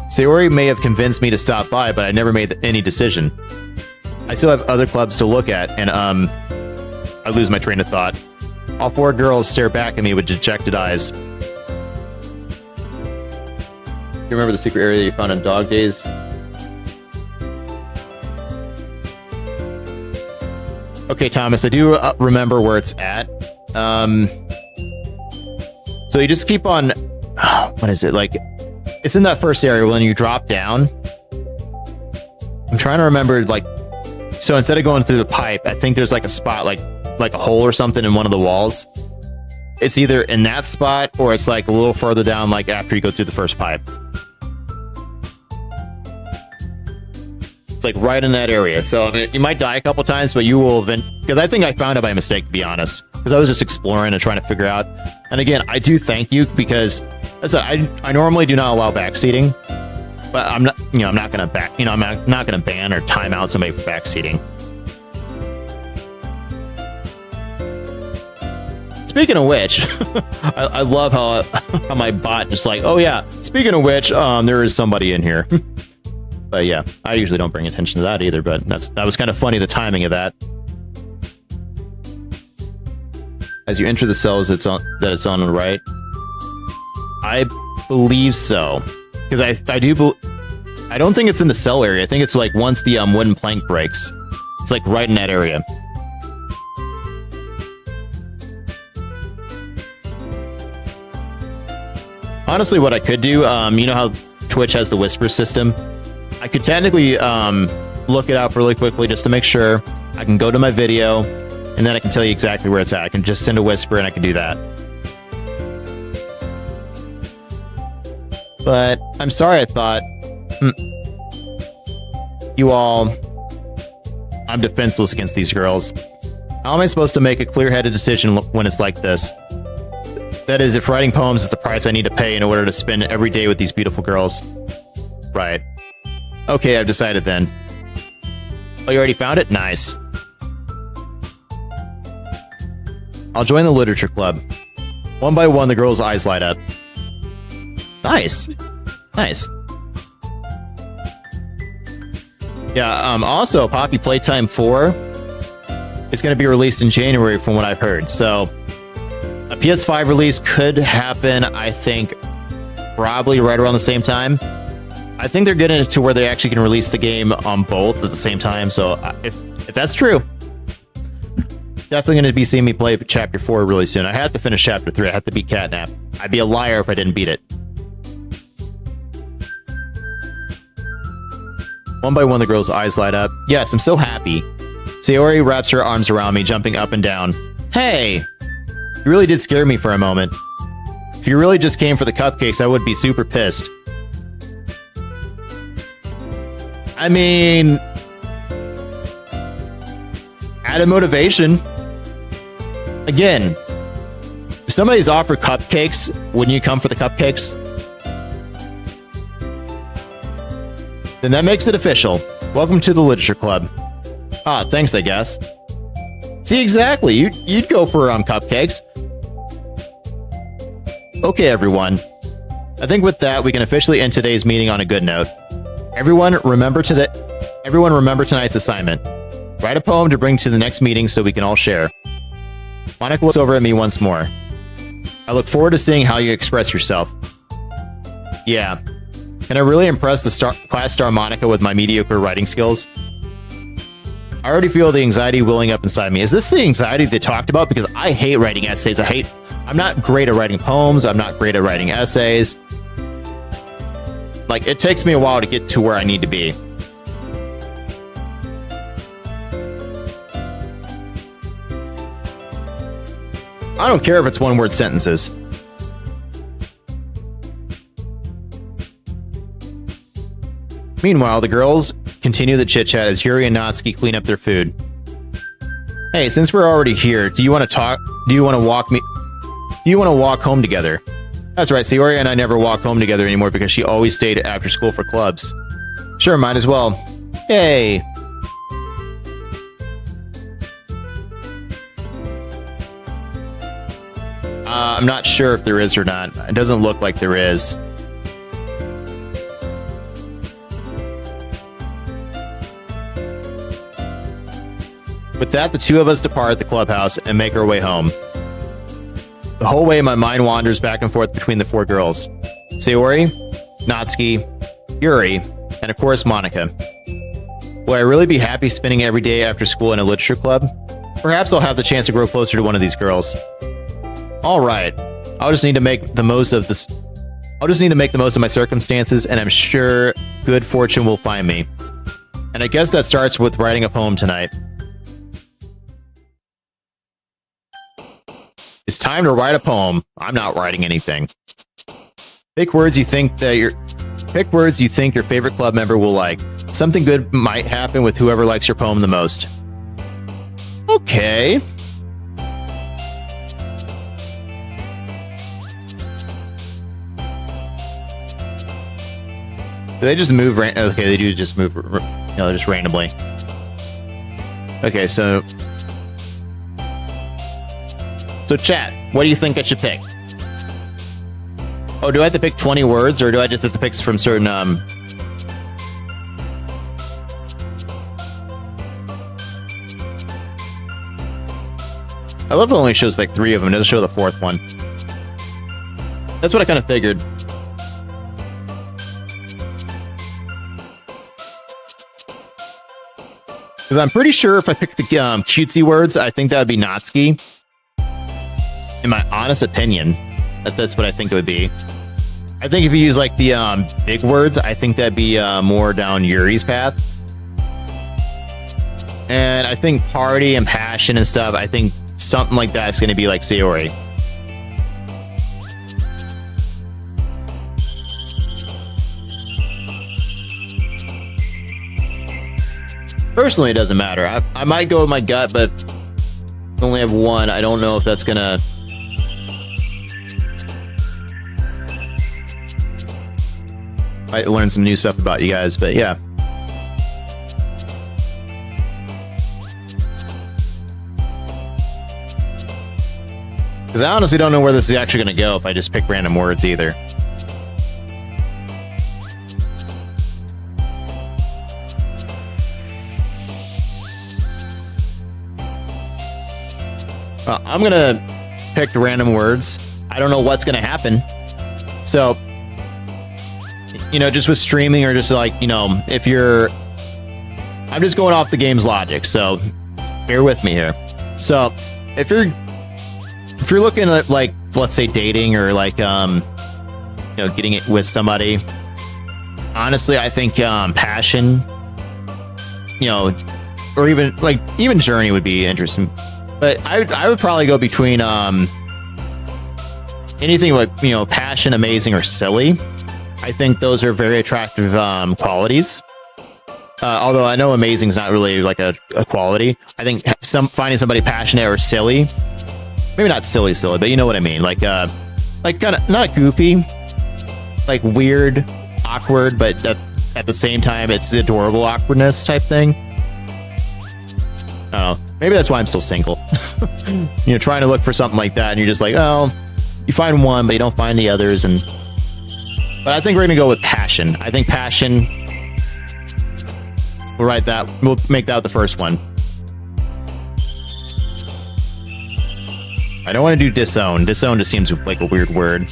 Sayori may have convinced me to stop by, but I never made any decision. I still have other clubs to look at, and I lose my train of thought. All four girls stare back at me with dejected eyes. You remember the secret area you found in Dog Days? Okay, Thomas, I do remember where it's at. So you just keep on... what is it? Like, it's in that first area when you drop down. I'm trying to remember, like... So instead of going through the pipe, I think there's like a spot, like a hole or something in one of the walls. It's either in that spot or it's like a little further down, like after you go through the first pipe. It's like right in that area. So I mean, you might die a couple times, but you will because I think I found it by mistake, to be honest, because I was just exploring and trying to figure out. And again, I do thank you because as I said, I normally do not allow backseating, but I'm not gonna I'm not gonna ban or time out somebody for backseating. Speaking of which, I love how my bot just like, oh yeah, speaking of which, there is somebody in here. But yeah, I usually don't bring attention to that either, but that was kind of funny, the timing of that. As you enter the cells, it's on the right. I believe so, because I do I don't think it's in the cell area. I think it's like once the wooden plank breaks. It's like right in that area. Honestly, what I could do, you know how Twitch has the whisper system? I could technically look it up really quickly just to make sure. I can go to my video, and then I can tell you exactly where it's at. I can just send a whisper, and I can do that. But I'm sorry, I thought... You all... I'm defenseless against these girls. How am I supposed to make a clear-headed decision when it's like this? That is, if writing poems is the price I need to pay in order to spend every day with these beautiful girls. Right. Okay, I've decided then. Oh, you already found it? Nice. I'll join the literature club. One by one, the girls' eyes light up. Nice. Nice. Yeah, also, Poppy Playtime 4 is going to be released in January from what I've heard, so a PS5 release could happen, I think, probably right around the same time. I think they're getting it to where they actually can release the game on both at the same time, so if that's true, definitely going to be seeing me play Chapter 4 really soon. I had to finish Chapter 3, I had to beat Catnap. I'd be a liar if I didn't beat it. One by one, the girl's eyes light up. Yes, I'm so happy. Sayori wraps her arms around me, jumping up and down. Hey! You really did scare me for a moment. If you really just came for the cupcakes, I would be super pissed. I mean... added motivation. Again, if somebody's offered cupcakes, wouldn't you come for the cupcakes? Then that makes it official. Welcome to the Literature Club. Ah, thanks, I guess. See, exactly. You'd go for cupcakes. Okay, everyone. I think with that, we can officially end today's meeting on a good note. Everyone remember tonight's assignment. Write a poem to bring to the next meeting so we can all share. Monica looks over at me once more. I look forward to seeing how you express yourself. Yeah. Can I really impress the class star Monica with my mediocre writing skills? I already feel the anxiety welling up inside me. Is this the anxiety they talked about? Because I hate writing essays. I'm not great at writing poems. I'm not great at writing essays. Like, it takes me a while to get to where I need to be. I don't care if it's one-word sentences. Meanwhile, the girls continue the chit-chat as Yuri and Natsuki clean up their food. Hey, since we're already here, do you want to talk? Do you want to walk home together? That's right, Sayori and I never walk home together anymore because she always stayed after school for clubs. Sure, might as well. Hey. I'm not sure if there is or not. It doesn't look like there is. With that, the two of us depart the clubhouse and make our way home. The whole way, my mind wanders back and forth between the four girls. Sayori, Natsuki, Yuri, and of course, Monica. Will I really be happy spending every day after school in a literature club? Perhaps I'll have the chance to grow closer to one of these girls. Alright, I'll just need to make the most of my circumstances, and I'm sure good fortune will find me. And I guess that starts with writing a poem tonight. It's time to write a poem. I'm not writing anything. Pick words you think your favorite club member will like. Something good might happen with whoever likes your poem the most. Okay. Do they just move? Okay, they do just move, just randomly. Okay, so chat, what do you think I should pick? Oh, do I have to pick 20 words, or do I just have to pick from certain, I love it only shows like 3 of them. It doesn't show the 4th one. That's what I kind of figured. Because I'm pretty sure if I pick the cutesy words, I think that would be Natsuki. In my honest opinion, that's what I think it would be. I think if you use like the big words, I think that'd be more down Yuri's path. And I think party and passion and stuff, I think something like that's going to be like Sayori. Personally, it doesn't matter. I might go with my gut, but I only have one. I don't know if that's going to... I learned some new stuff about you guys, but yeah. Because I honestly don't know where this is actually going to go if I just pick random words either. I'm going to pick random words. I don't know what's going to happen. So, you know, just with streaming or just like, you know, if you're... I'm just going off the game's logic, so bear with me here. So, if you're looking at, like, let's say dating or like, you know, getting it with somebody, honestly, I think passion, you know, or even journey would be interesting. But I would probably go between anything like, you know, passion, amazing, or silly. I think those are very attractive qualities. Although I know amazing is not really like a quality. I think finding somebody passionate or silly, maybe not silly, but you know what I mean. Like kind of not goofy, like weird, awkward, but at the same time, it's adorable awkwardness type thing. I don't know. Maybe that's why I'm still single. You know, trying to look for something like that, and you're just like, oh, you find one, but you don't find the others. But I think we're gonna go with passion. I think passion. We'll write that. We'll make that the first one. I don't want to do disown. Disown just seems like a weird word.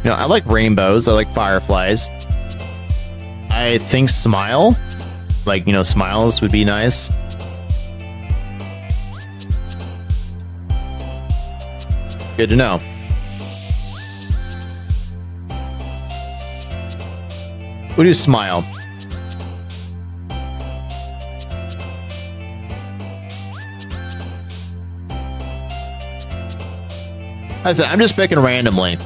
You know, I like rainbows. I like fireflies. I think smile. Like, you know, smiles would be nice. Good to know. We'll do smile. I said, I'm just picking randomly.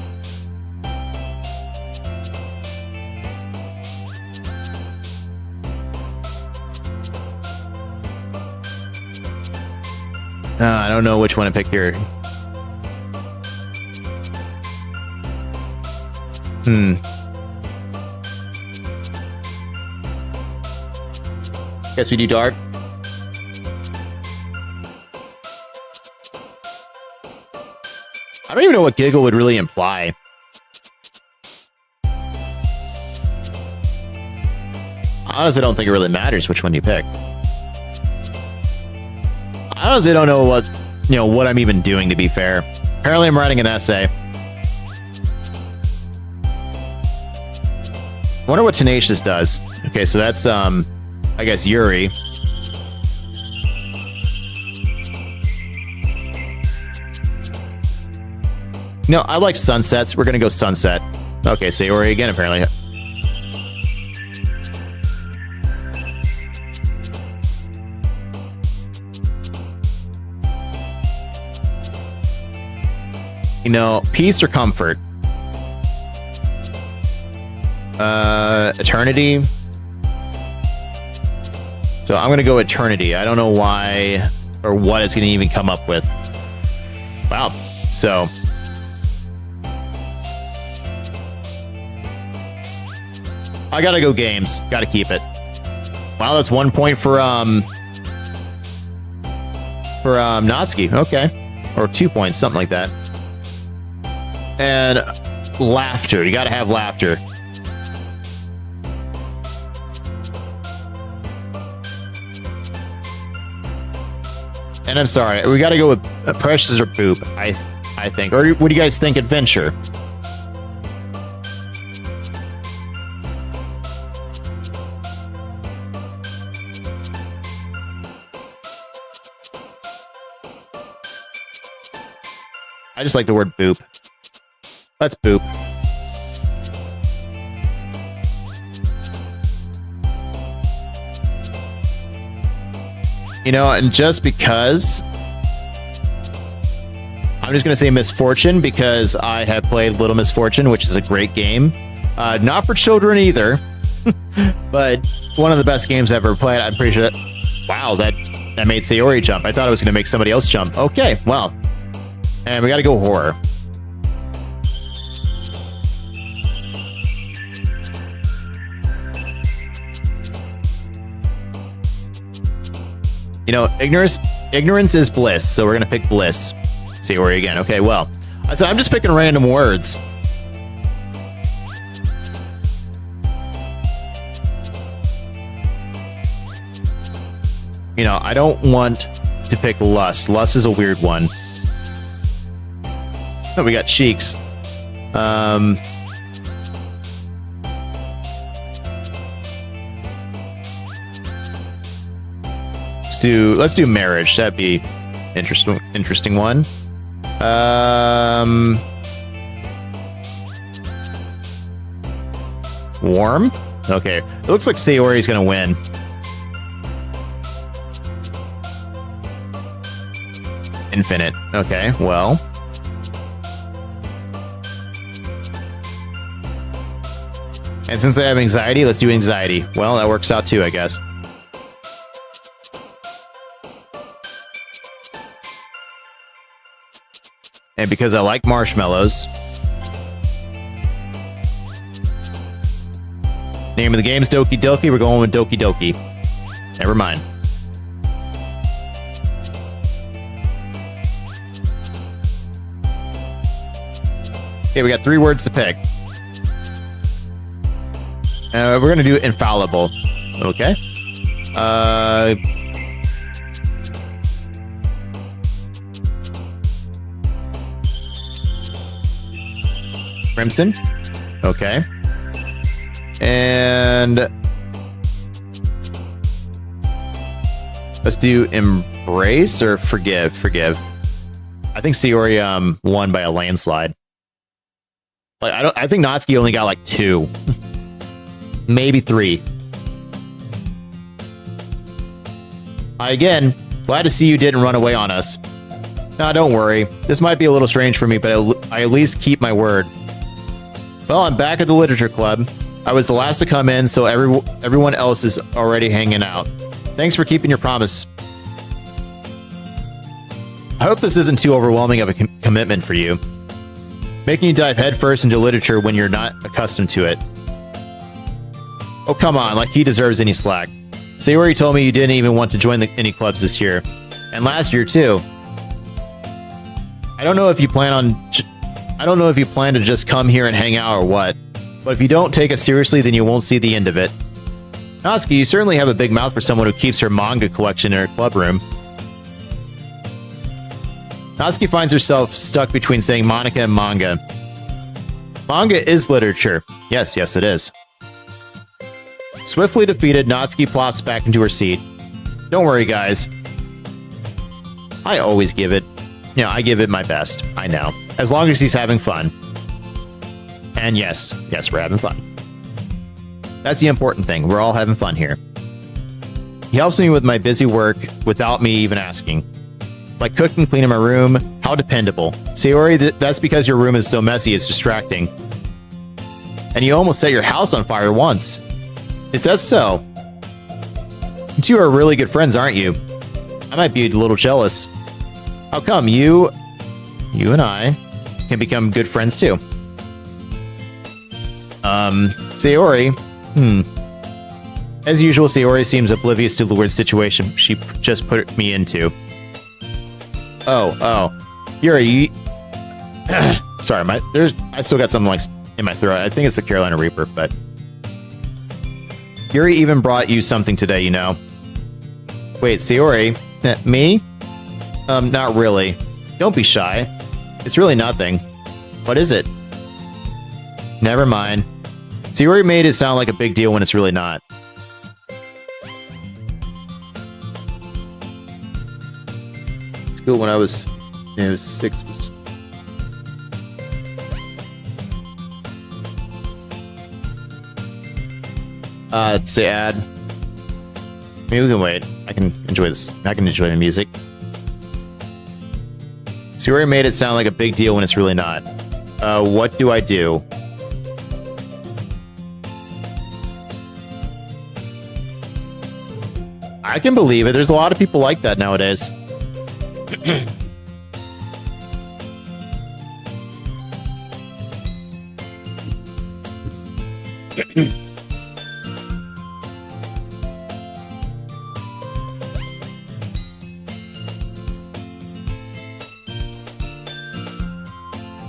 I don't know which one to pick here. Guess we do dark. I don't even know what giggle would really imply. Honestly, I don't think it really matters which one you pick. I honestly don't know what I'm even doing, to be fair. Apparently I'm writing an essay. I wonder what Tenacious does. Okay, so that's I guess Yuri. No, I like sunsets. We're gonna go sunset. Okay, Sayori again, apparently. You know, peace or comfort? Eternity. So I'm gonna go eternity. I don't know why or what it's gonna even come up with. Wow. So I gotta go games. Gotta keep it. Wow, that's 1 point for Natsuki. Okay. Or 2 points, something like that. And laughter. You gotta have laughter. And I'm sorry, we gotta go with Precious or Boop, I think. Or what do you guys think, adventure? I just like the word boop. Let's boop. You know, and just because I'm just going to say Misfortune because I have played Little Misfortune, which is a great game. Not for children either, but one of the best games I've ever played. I'm pretty sure that... Wow, that made Sayori jump. I thought it was going to make somebody else jump. Okay, well. And we got to go horror. You know, ignorance is bliss, so we're going to pick bliss. Sayori again. Okay, well. I said I'm just picking random words. You know, I don't want to pick lust. Lust is a weird one. Oh, we got cheeks. Let's do marriage. That'd be interesting one. Warm? Okay. It looks like Sayori's gonna win. Infinite. Okay, well. And since I have anxiety, let's do anxiety. Well, that works out too, I guess. And because I like marshmallows. Name of the game is Doki Doki. We're going with Doki Doki. Never mind. Okay, we got 3 words to pick. We're going to do infallible. Okay. Crimson. Okay. And let's do embrace or forgive. Forgive. I think Sayori won by a landslide. Like I think Natsuki only got like 2. Maybe 3. Again, glad to see you didn't run away on us. Nah, don't worry. This might be a little strange for me, but I at least keep my word. Well, I'm back at the literature club. I was the last to come in, so everyone else is already hanging out. Thanks for keeping your promise. I hope this isn't too overwhelming of a commitment for you. Making you dive headfirst into literature when you're not accustomed to it. Oh, come on, like he deserves any slack. Sayori told me you didn't even want to join any clubs this year. And last year, too. I don't know if you plan to just come here and hang out or what. But if you don't take us seriously, then you won't see the end of it. Natsuki, you certainly have a big mouth for someone who keeps her manga collection in her club room. Natsuki finds herself stuck between saying Monica and manga. Manga is literature. Yes, it is. Swiftly defeated, Natsuki plops back into her seat. Don't worry, guys. I always give it. You know, I give it my best. I know. As long as he's having fun. And yes, we're having fun. That's the important thing. We're all having fun here. He helps me with my busy work without me even asking. Like cooking, cleaning my room. How dependable. Sayori, that's because your room is so messy, it's distracting. And you almost set your house on fire once. Is that so? You two are really good friends, aren't you? I might be a little jealous. How come you and I can become good friends too? Sayori. As usual, Sayori seems oblivious to the weird situation she just put me into. Oh. Yuri, sorry, I still got something like in my throat. I think it's the Carolina Reaper, but Yuri even brought you something today, you know. Wait, Sayori? Me? Not really. Don't be shy. It's really nothing. What is it? Never mind. Sayori made it sound like a big deal when it's really not. School when I was 6 was Say ad. Maybe we can wait. I can enjoy this. I can enjoy the music. See, where he made it sound like a big deal when it's really not. What do I do? I can believe it. There's a lot of people like that nowadays.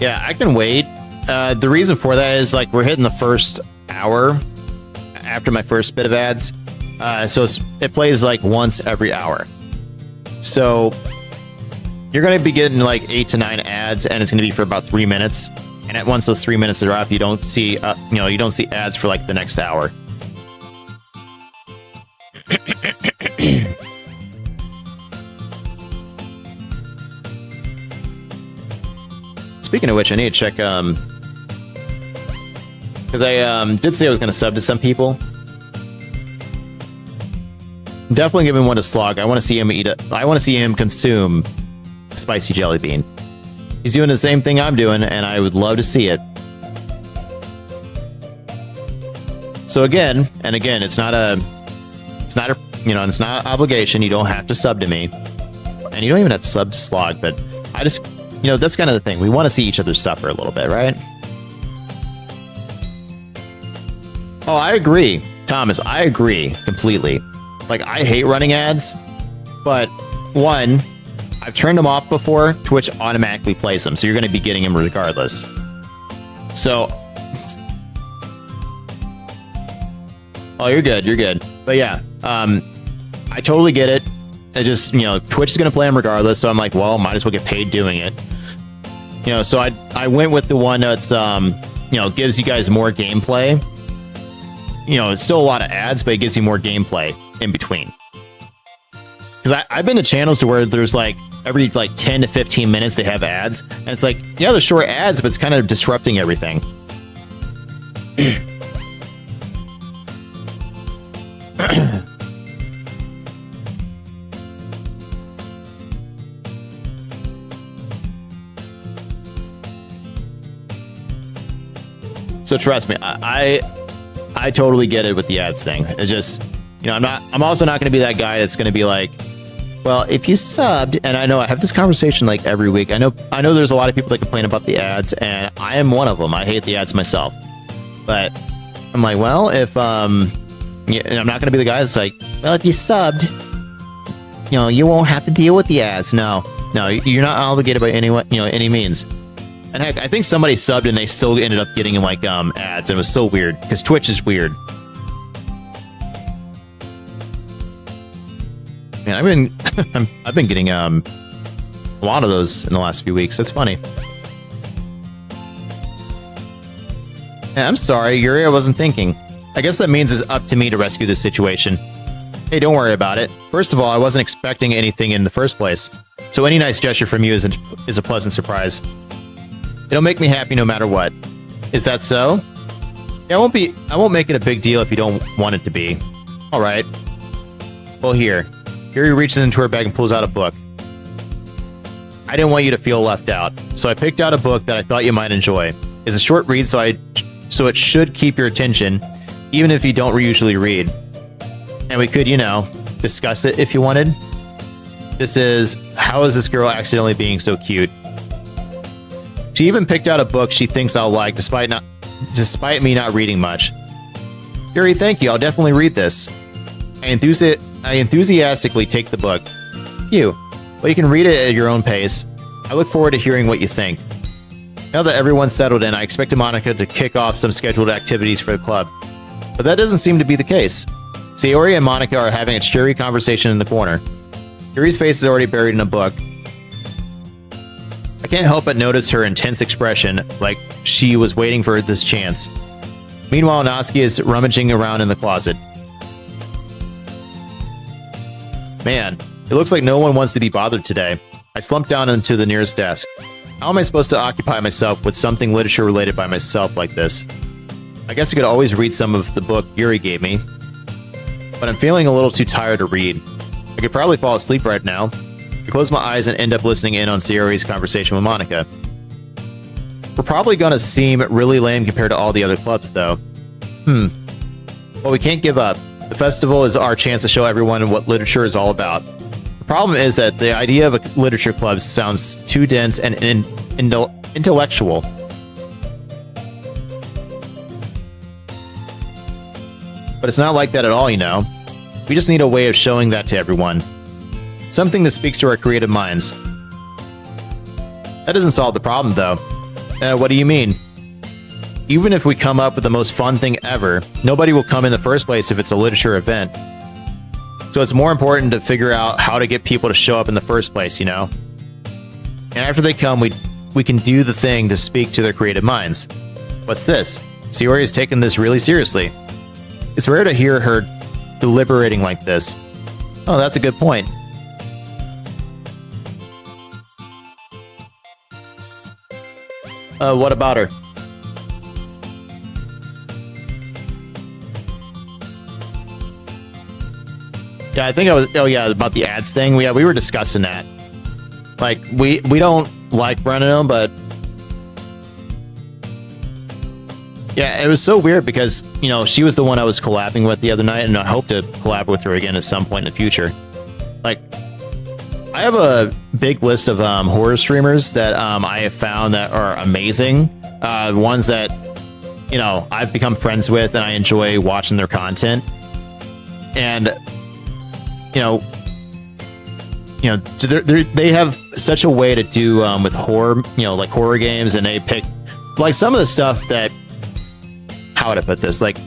Yeah, I can wait. The reason for that is like we're hitting the first hour after my first bit of ads. So it plays like once every hour. So you're going to be getting like 8 to 9 ads, and it's going to be for about 3 minutes. And at once those 3 minutes are up, you don't see, you don't see ads for like the next hour. Speaking of which, I need to check, because I did say I was going to sub to some people. Definitely giving one to Slog. I want to see him eat it. I want to see him consume a spicy jelly bean. He's doing the same thing I'm doing, and I would love to see it. So again, it's not an obligation. You don't have to sub to me, and you don't even have to sub to Slog. But I just, that's kind of the thing. We want to see each other suffer a little bit, right? Oh, I agree, Thomas. I agree completely. Like, I hate running ads, but one, I've turned them off before. Twitch automatically plays them, so you're going to be getting them regardless. So, oh, you're good. You're good. But yeah, I totally get it. I just, Twitch is going to play them regardless. So I'm like, well, might as well get paid doing it. So I went with the one that's, gives you guys more gameplay. It's still a lot of ads, but it gives you more gameplay in between. Because I've been to channels to where there's like every like 10 to 15 minutes they have ads, and it's like, yeah, they're short ads, but it's kind of disrupting everything. So trust me, I totally get it with the ads thing. It's just, I'm also not going to be that guy that's going to be like, well, if you subbed, and I know I have this conversation like every week. I know there's a lot of people that complain about the ads, and I am one of them. I hate the ads myself. But I'm like, well, if and I'm not going to be the guy that's like, well, if you subbed, you won't have to deal with the ads. No, you're not obligated by any means. And heck, I think somebody subbed and they still ended up getting like ads, and it was so weird because Twitch is weird. Man, I've been getting a lot of those in the last few weeks. That's funny. Yeah, I'm sorry, Yuri. I wasn't thinking. I guess that means it's up to me to rescue this situation. Hey, don't worry about it. First of all, I wasn't expecting anything in the first place, so any nice gesture from you is a pleasant surprise. It'll make me happy no matter what. Is that so? Yeah, I won't make it a big deal if you don't want it to be. All right. Well, here. Yuri reaches into her bag and pulls out a book. I didn't want you to feel left out, so I picked out a book that I thought you might enjoy. It's a short read, so it should keep your attention, even if you don't usually read. And we could, discuss it if you wanted. This is How Is This Girl Accidentally Being So Cute? She even picked out a book she thinks I'll like, despite me not reading much. Yuri, thank you. I'll definitely read this. I enthusiastically take the book. Phew. Well, you can read it at your own pace. I look forward to hearing what you think. Now that everyone's settled in, I expected Monica to kick off some scheduled activities for the club. But that doesn't seem to be the case. Sayori and Monica are having a cheery conversation in the corner. Yuri's face is already buried in a book. I can't help but notice her intense expression, like she was waiting for this chance. Meanwhile, Natsuki is rummaging around in the closet. Man, it looks like no one wants to be bothered today. I slump down into the nearest desk. How am I supposed to occupy myself with something literature related by myself like this? I guess I could always read some of the book Yuri gave me, but I'm feeling a little too tired to read. I could probably fall asleep right now. I close my eyes and end up listening in on Sayori's conversation with Monica. We're probably gonna seem really lame compared to all the other clubs, though. Well, we can't give up. The festival is our chance to show everyone what literature is all about. The problem is that the idea of a literature club sounds too dense and intellectual. But it's not like that at all, you know. We just need a way of showing that to everyone. Something that speaks to our creative minds. That doesn't solve the problem, though. What do you mean? Even if we come up with the most fun thing ever, nobody will come in the first place if it's a literature event. So it's more important to figure out how to get people to show up in the first place, you know? And after they come, we can do the thing to speak to their creative minds. What's this? Sayori has taken this really seriously. It's rare to hear her deliberating like this. Oh, that's a good point. What about her? Yeah, I think I was. Oh yeah, about the ads thing. We were discussing that. Like we don't like running them, but yeah, it was so weird because she was the one I was collabing with the other night, and I hope to collab with her again at some point in the future. Like, I have a big list of horror streamers that I have found that are amazing. Ones that I've become friends with, and I enjoy watching their content. And they have such a way to do with horror, like horror games, and they pick like some of the stuff that. How would I put this? Like,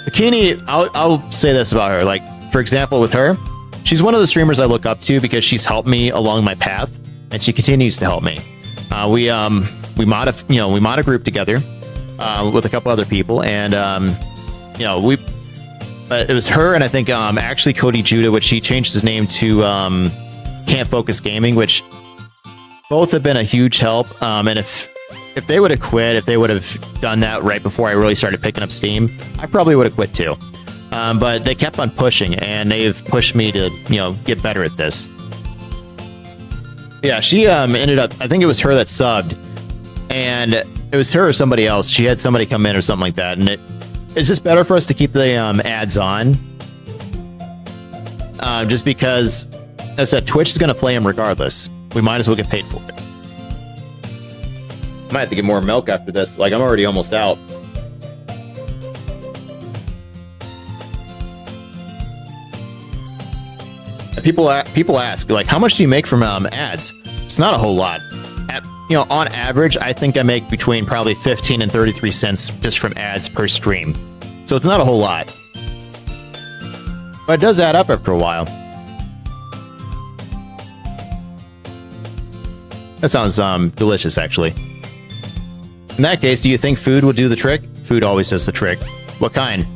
Bikini, I'll say this about her. Like, for example, with her, she's one of the streamers I look up to because she's helped me along my path, and she continues to help me. We mod a group together with a couple other people, and it was her and I think actually Cody Judah, which he changed his name to Can't Focus Gaming, which both have been a huge help. And if they would have quit, if they would have done that right before I really started picking up steam, I probably would have quit too. But they kept on pushing, and they've pushed me to get better at this. Yeah, she ended up. I think it was her that subbed, and it was her or somebody else. She had somebody come in or something like that, and it's just better for us to keep the ads on, just because, as I said, Twitch is going to play them regardless. We might as well get paid for it. Might have to get more milk after this. Like, I'm already almost out. People ask, like, how much do you make from ads? It's not a whole lot. On average, I think I make between probably 15 and 33 cents just from ads per stream. So it's not a whole lot. But it does add up after a while. That sounds delicious, actually. In that case, do you think food will do the trick? Food always does the trick. What kind?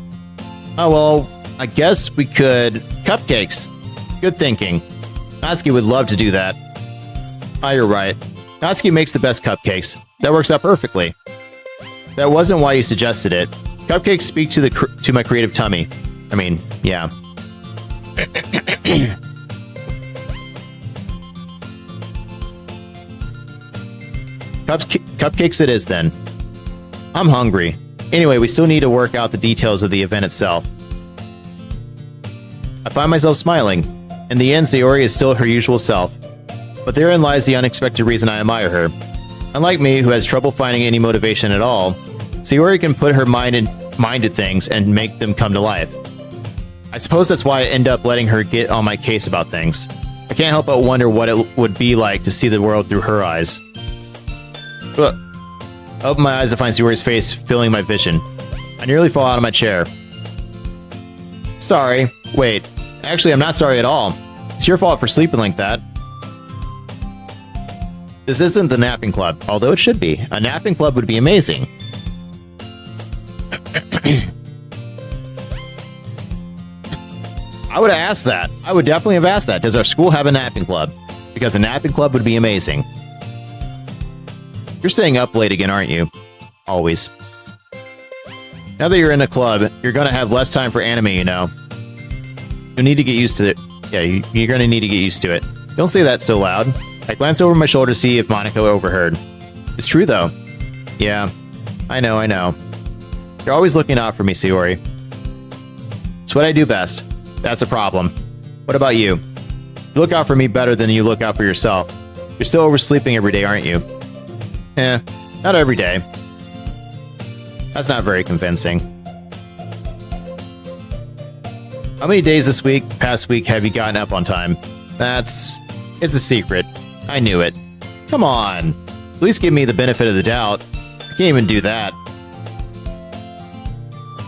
Oh, well, I guess we could... Cupcakes. Good thinking. Natsuki would love to do that. Ah, you're right. Natsuki makes the best cupcakes. That works out perfectly. That wasn't why you suggested it. Cupcakes speak to my creative tummy. I mean, yeah. Cupcakes it is, then. I'm hungry. Anyway, we still need to work out the details of the event itself. I find myself smiling. In the end, Sayori is still her usual self. But therein lies the unexpected reason I admire her. Unlike me, who has trouble finding any motivation at all, Sayori can put her mind to things and make them come to life. I suppose that's why I end up letting her get on my case about things. I can't help but wonder what it would be like to see the world through her eyes. Ugh. I open my eyes to find Sayori's face filling my vision. I nearly fall out of my chair. Sorry. Wait. Actually, I'm not sorry at all. It's your fault for sleeping like that. This isn't the napping club, although it should be. A napping club would be amazing. I would have asked that. I would definitely have asked that. Does our school have a napping club? Because a napping club would be amazing. You're staying up late again, aren't you? Always. Now that you're in a club, you're gonna have less time for anime, you know. You'll need to get used to it. Yeah, you're gonna need to get used to it. Don't say that so loud. I glance over my shoulder to see if Monica overheard. It's true, though. Yeah, I know. You're always looking out for me, Sayori. It's what I do best. That's a problem. What about you? You look out for me better than you look out for yourself. You're still oversleeping every day, aren't you? Not every day. That's not very convincing. How many days this past week, have you gotten up on time? It's a secret. I knew it. Come on. At least give me the benefit of the doubt. I can't even do that.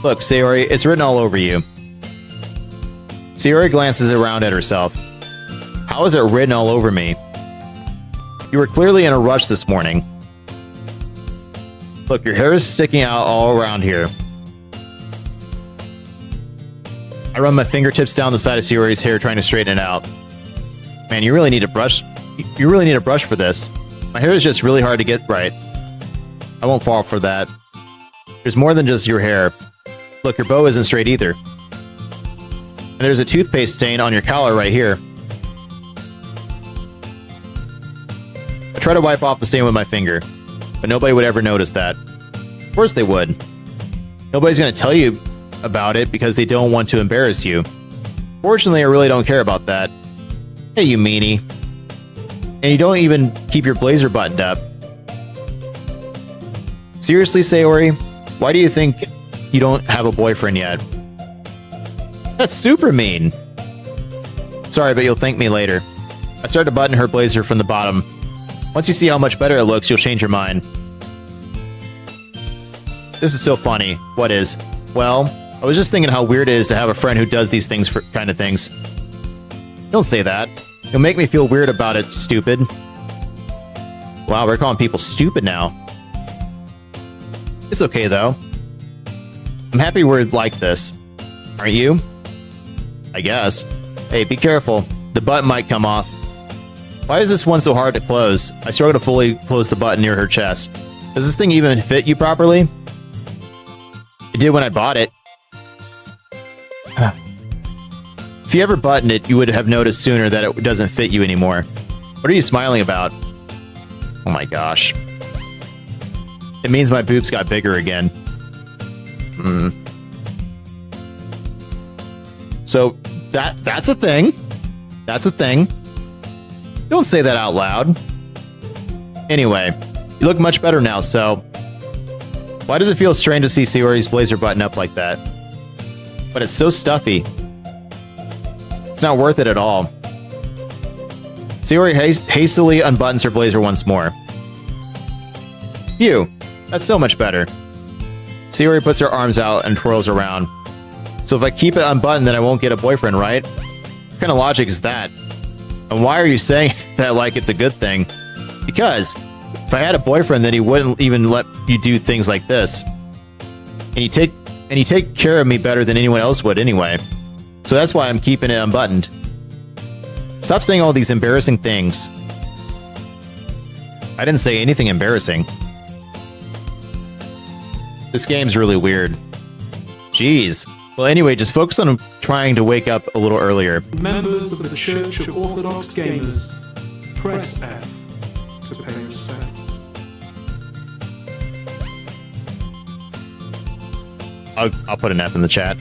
Look, Sayori, it's written all over you. Sayori glances around at herself. How is it written all over me? You were clearly in a rush this morning. Look, your hair is sticking out all around here. I run my fingertips down the side of Sayori's hair, trying to straighten it out. Man, you really need a brush. You really need a brush for this. My hair is just really hard to get right. I won't fall for that. There's more than just your hair. Look, your bow isn't straight either. And there's a toothpaste stain on your collar right here. I try to wipe off the stain with my finger, but nobody would ever notice that. Of course they would. Nobody's going to tell you about it because they don't want to embarrass you. Fortunately, I really don't care about that. Hey, you meanie. And you don't even keep your blazer buttoned up. Seriously, Sayori? Why do you think you don't have a boyfriend yet? That's super mean. Sorry, but you'll thank me later. I start to button her blazer from the bottom. Once you see how much better it looks, you'll change your mind. This is so funny. What is? Well, I was just thinking how weird it is to have a friend who does these things for kind of things. Don't say that. You'll make me feel weird about it, stupid. Wow, we're calling people stupid now. It's okay, though. I'm happy we're like this. Aren't you? I guess. Hey, be careful. The button might come off. Why is this one so hard to close? I struggle to fully close the button near her chest. Does this thing even fit you properly? It did when I bought it. If you ever buttoned it, you would have noticed sooner that it doesn't fit you anymore. What are you smiling about? Oh my gosh. It means my boobs got bigger again. So that's a thing. That's a thing. Don't say that out loud. Anyway, you look much better now, so... Why does it feel strange to see Sayori's blazer button up like that? But it's so stuffy. It's not worth it at all. Sayori hastily unbuttons her blazer once more. Phew, that's so much better. Sayori puts her arms out and twirls around. So if I keep it unbuttoned, then I won't get a boyfriend, right? What kind of logic is that? And why are you saying that like it's a good thing? Because if I had a boyfriend, then he wouldn't even let you do things like this. And you take care of me better than anyone else would anyway. So that's why I'm keeping it unbuttoned. Stop saying all these embarrassing things. I didn't say anything embarrassing. This game's really weird. Jeez. Well, anyway, just focus on trying to wake up a little earlier. Members of the Church of Orthodox Gamers, press F to pay respects. I'll put an F in the chat.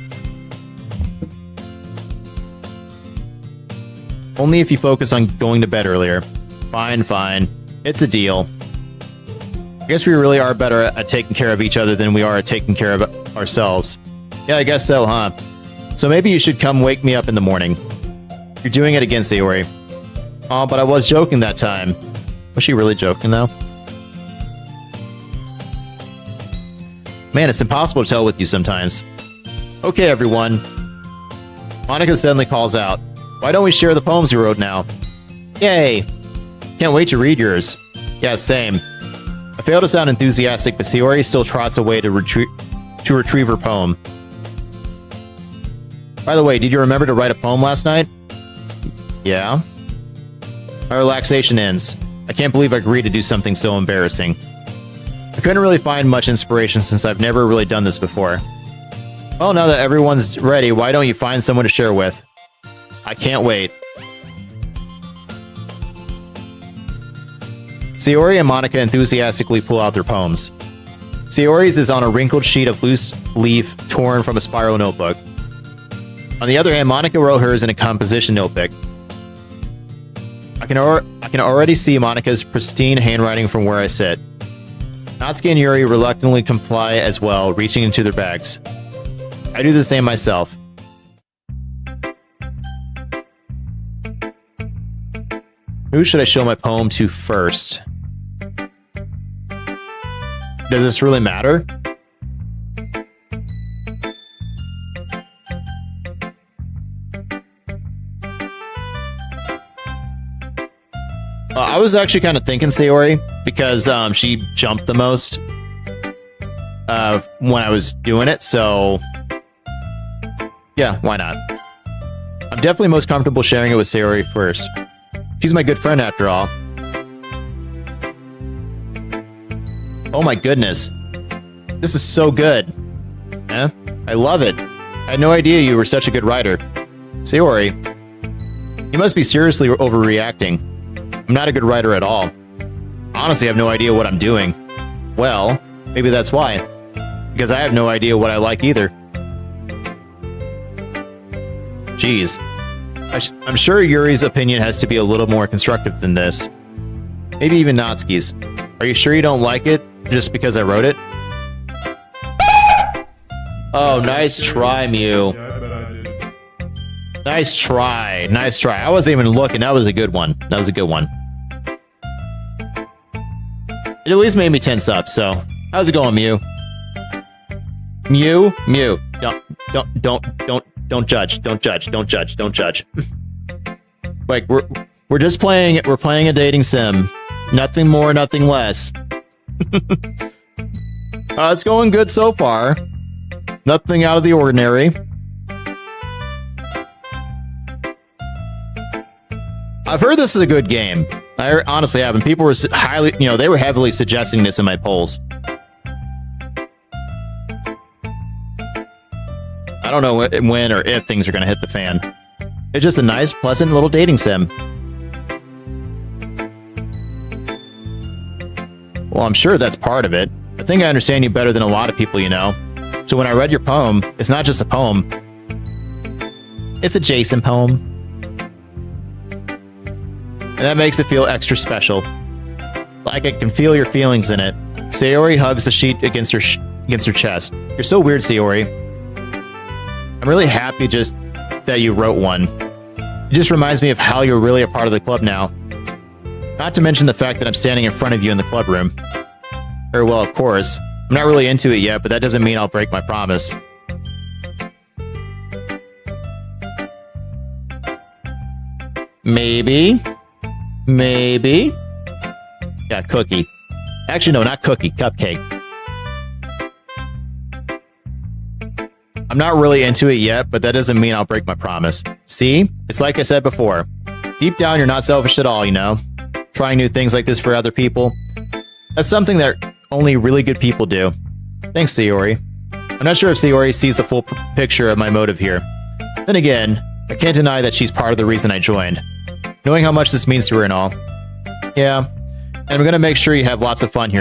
Only if you focus on going to bed earlier. Fine. It's a deal. I guess we really are better at taking care of each other than we are at taking care of ourselves. Yeah, I guess so, huh? So maybe you should come wake me up in the morning. You're doing it again, Sayori. Oh, but I was joking that time. Was she really joking, though? Man, it's impossible to tell with you sometimes. Okay, everyone. Monica suddenly calls out. Why don't we share the poems we wrote now? Yay! Can't wait to read yours. Yeah, same. I fail to sound enthusiastic, but Sayori still trots away to retrieve her poem. By the way, did you remember to write a poem last night? Yeah. My relaxation ends. I can't believe I agreed to do something so embarrassing. I couldn't really find much inspiration since I've never really done this before. Well, now that everyone's ready, why don't you find someone to share with? I can't wait. Sayori and Monica enthusiastically pull out their poems. Sayori's is on a wrinkled sheet of loose leaf torn from a spiral notebook. On the other hand, Monica wrote hers in a composition notebook. I can already see Monica's pristine handwriting from where I sit. Natsuki and Yuri reluctantly comply as well, reaching into their bags. I do the same myself. Who should I show my poem to first? Does this really matter? I was actually kind of thinking Sayori because she jumped the most when I was doing it, so yeah, why not? I'm definitely most comfortable sharing it with Sayori first. She's my good friend after all. Oh my goodness. This is so good. Eh? I love it. I had no idea you were such a good writer. Sayori, you must be seriously overreacting. I'm not a good writer at all. Honestly, I have no idea what I'm doing. Well, maybe that's why. Because I have no idea what I like either. Jeez. I'm sure Yuri's opinion has to be a little more constructive than this. Maybe even Natsuki's. Are you sure you don't like it just because I wrote it? Oh, nice try, Mew. Nice try. Nice try. I wasn't even looking. That was a good one. That was a good one. It at least made me tense up, so how's it going, Mew? Mew? Mew. Don't judge. Don't judge. Don't judge. Don't judge. Like we're just playing. We're playing a dating sim. Nothing more, nothing less. It's going good so far. Nothing out of the ordinary. I've heard this is a good game. I honestly haven't. People were highly, they were heavily suggesting this in my polls. I don't know when or if things are going to hit the fan. It's just a nice, pleasant little dating sim. Well, I'm sure that's part of it. I think I understand you better than a lot of people, So when I read your poem, it's not just a poem. It's a Jason poem. And that makes it feel extra special. Like I can feel your feelings in it. Sayori hugs the sheet against her chest. You're so weird, Sayori. I'm really happy just that you wrote one. It just reminds me of how you're really a part of the club now. Not to mention the fact that I'm standing in front of you in the club room. Or, well, of course. I'm not really into it yet, but that doesn't mean I'll break my promise. Maybe. Maybe. Yeah, cookie. Actually, no, not cookie. Cupcake. I'm not really into it yet, but that doesn't mean I'll break my promise. See? It's like I said before. Deep down, you're not selfish at all, Trying new things like this for other people. That's something that only really good people do. Thanks, Sayori. I'm not sure if Sayori sees the full picture of my motive here. Then again, I can't deny that she's part of the reason I joined. Knowing how much this means to her and all. Yeah, and we're gonna make sure you have lots of fun here.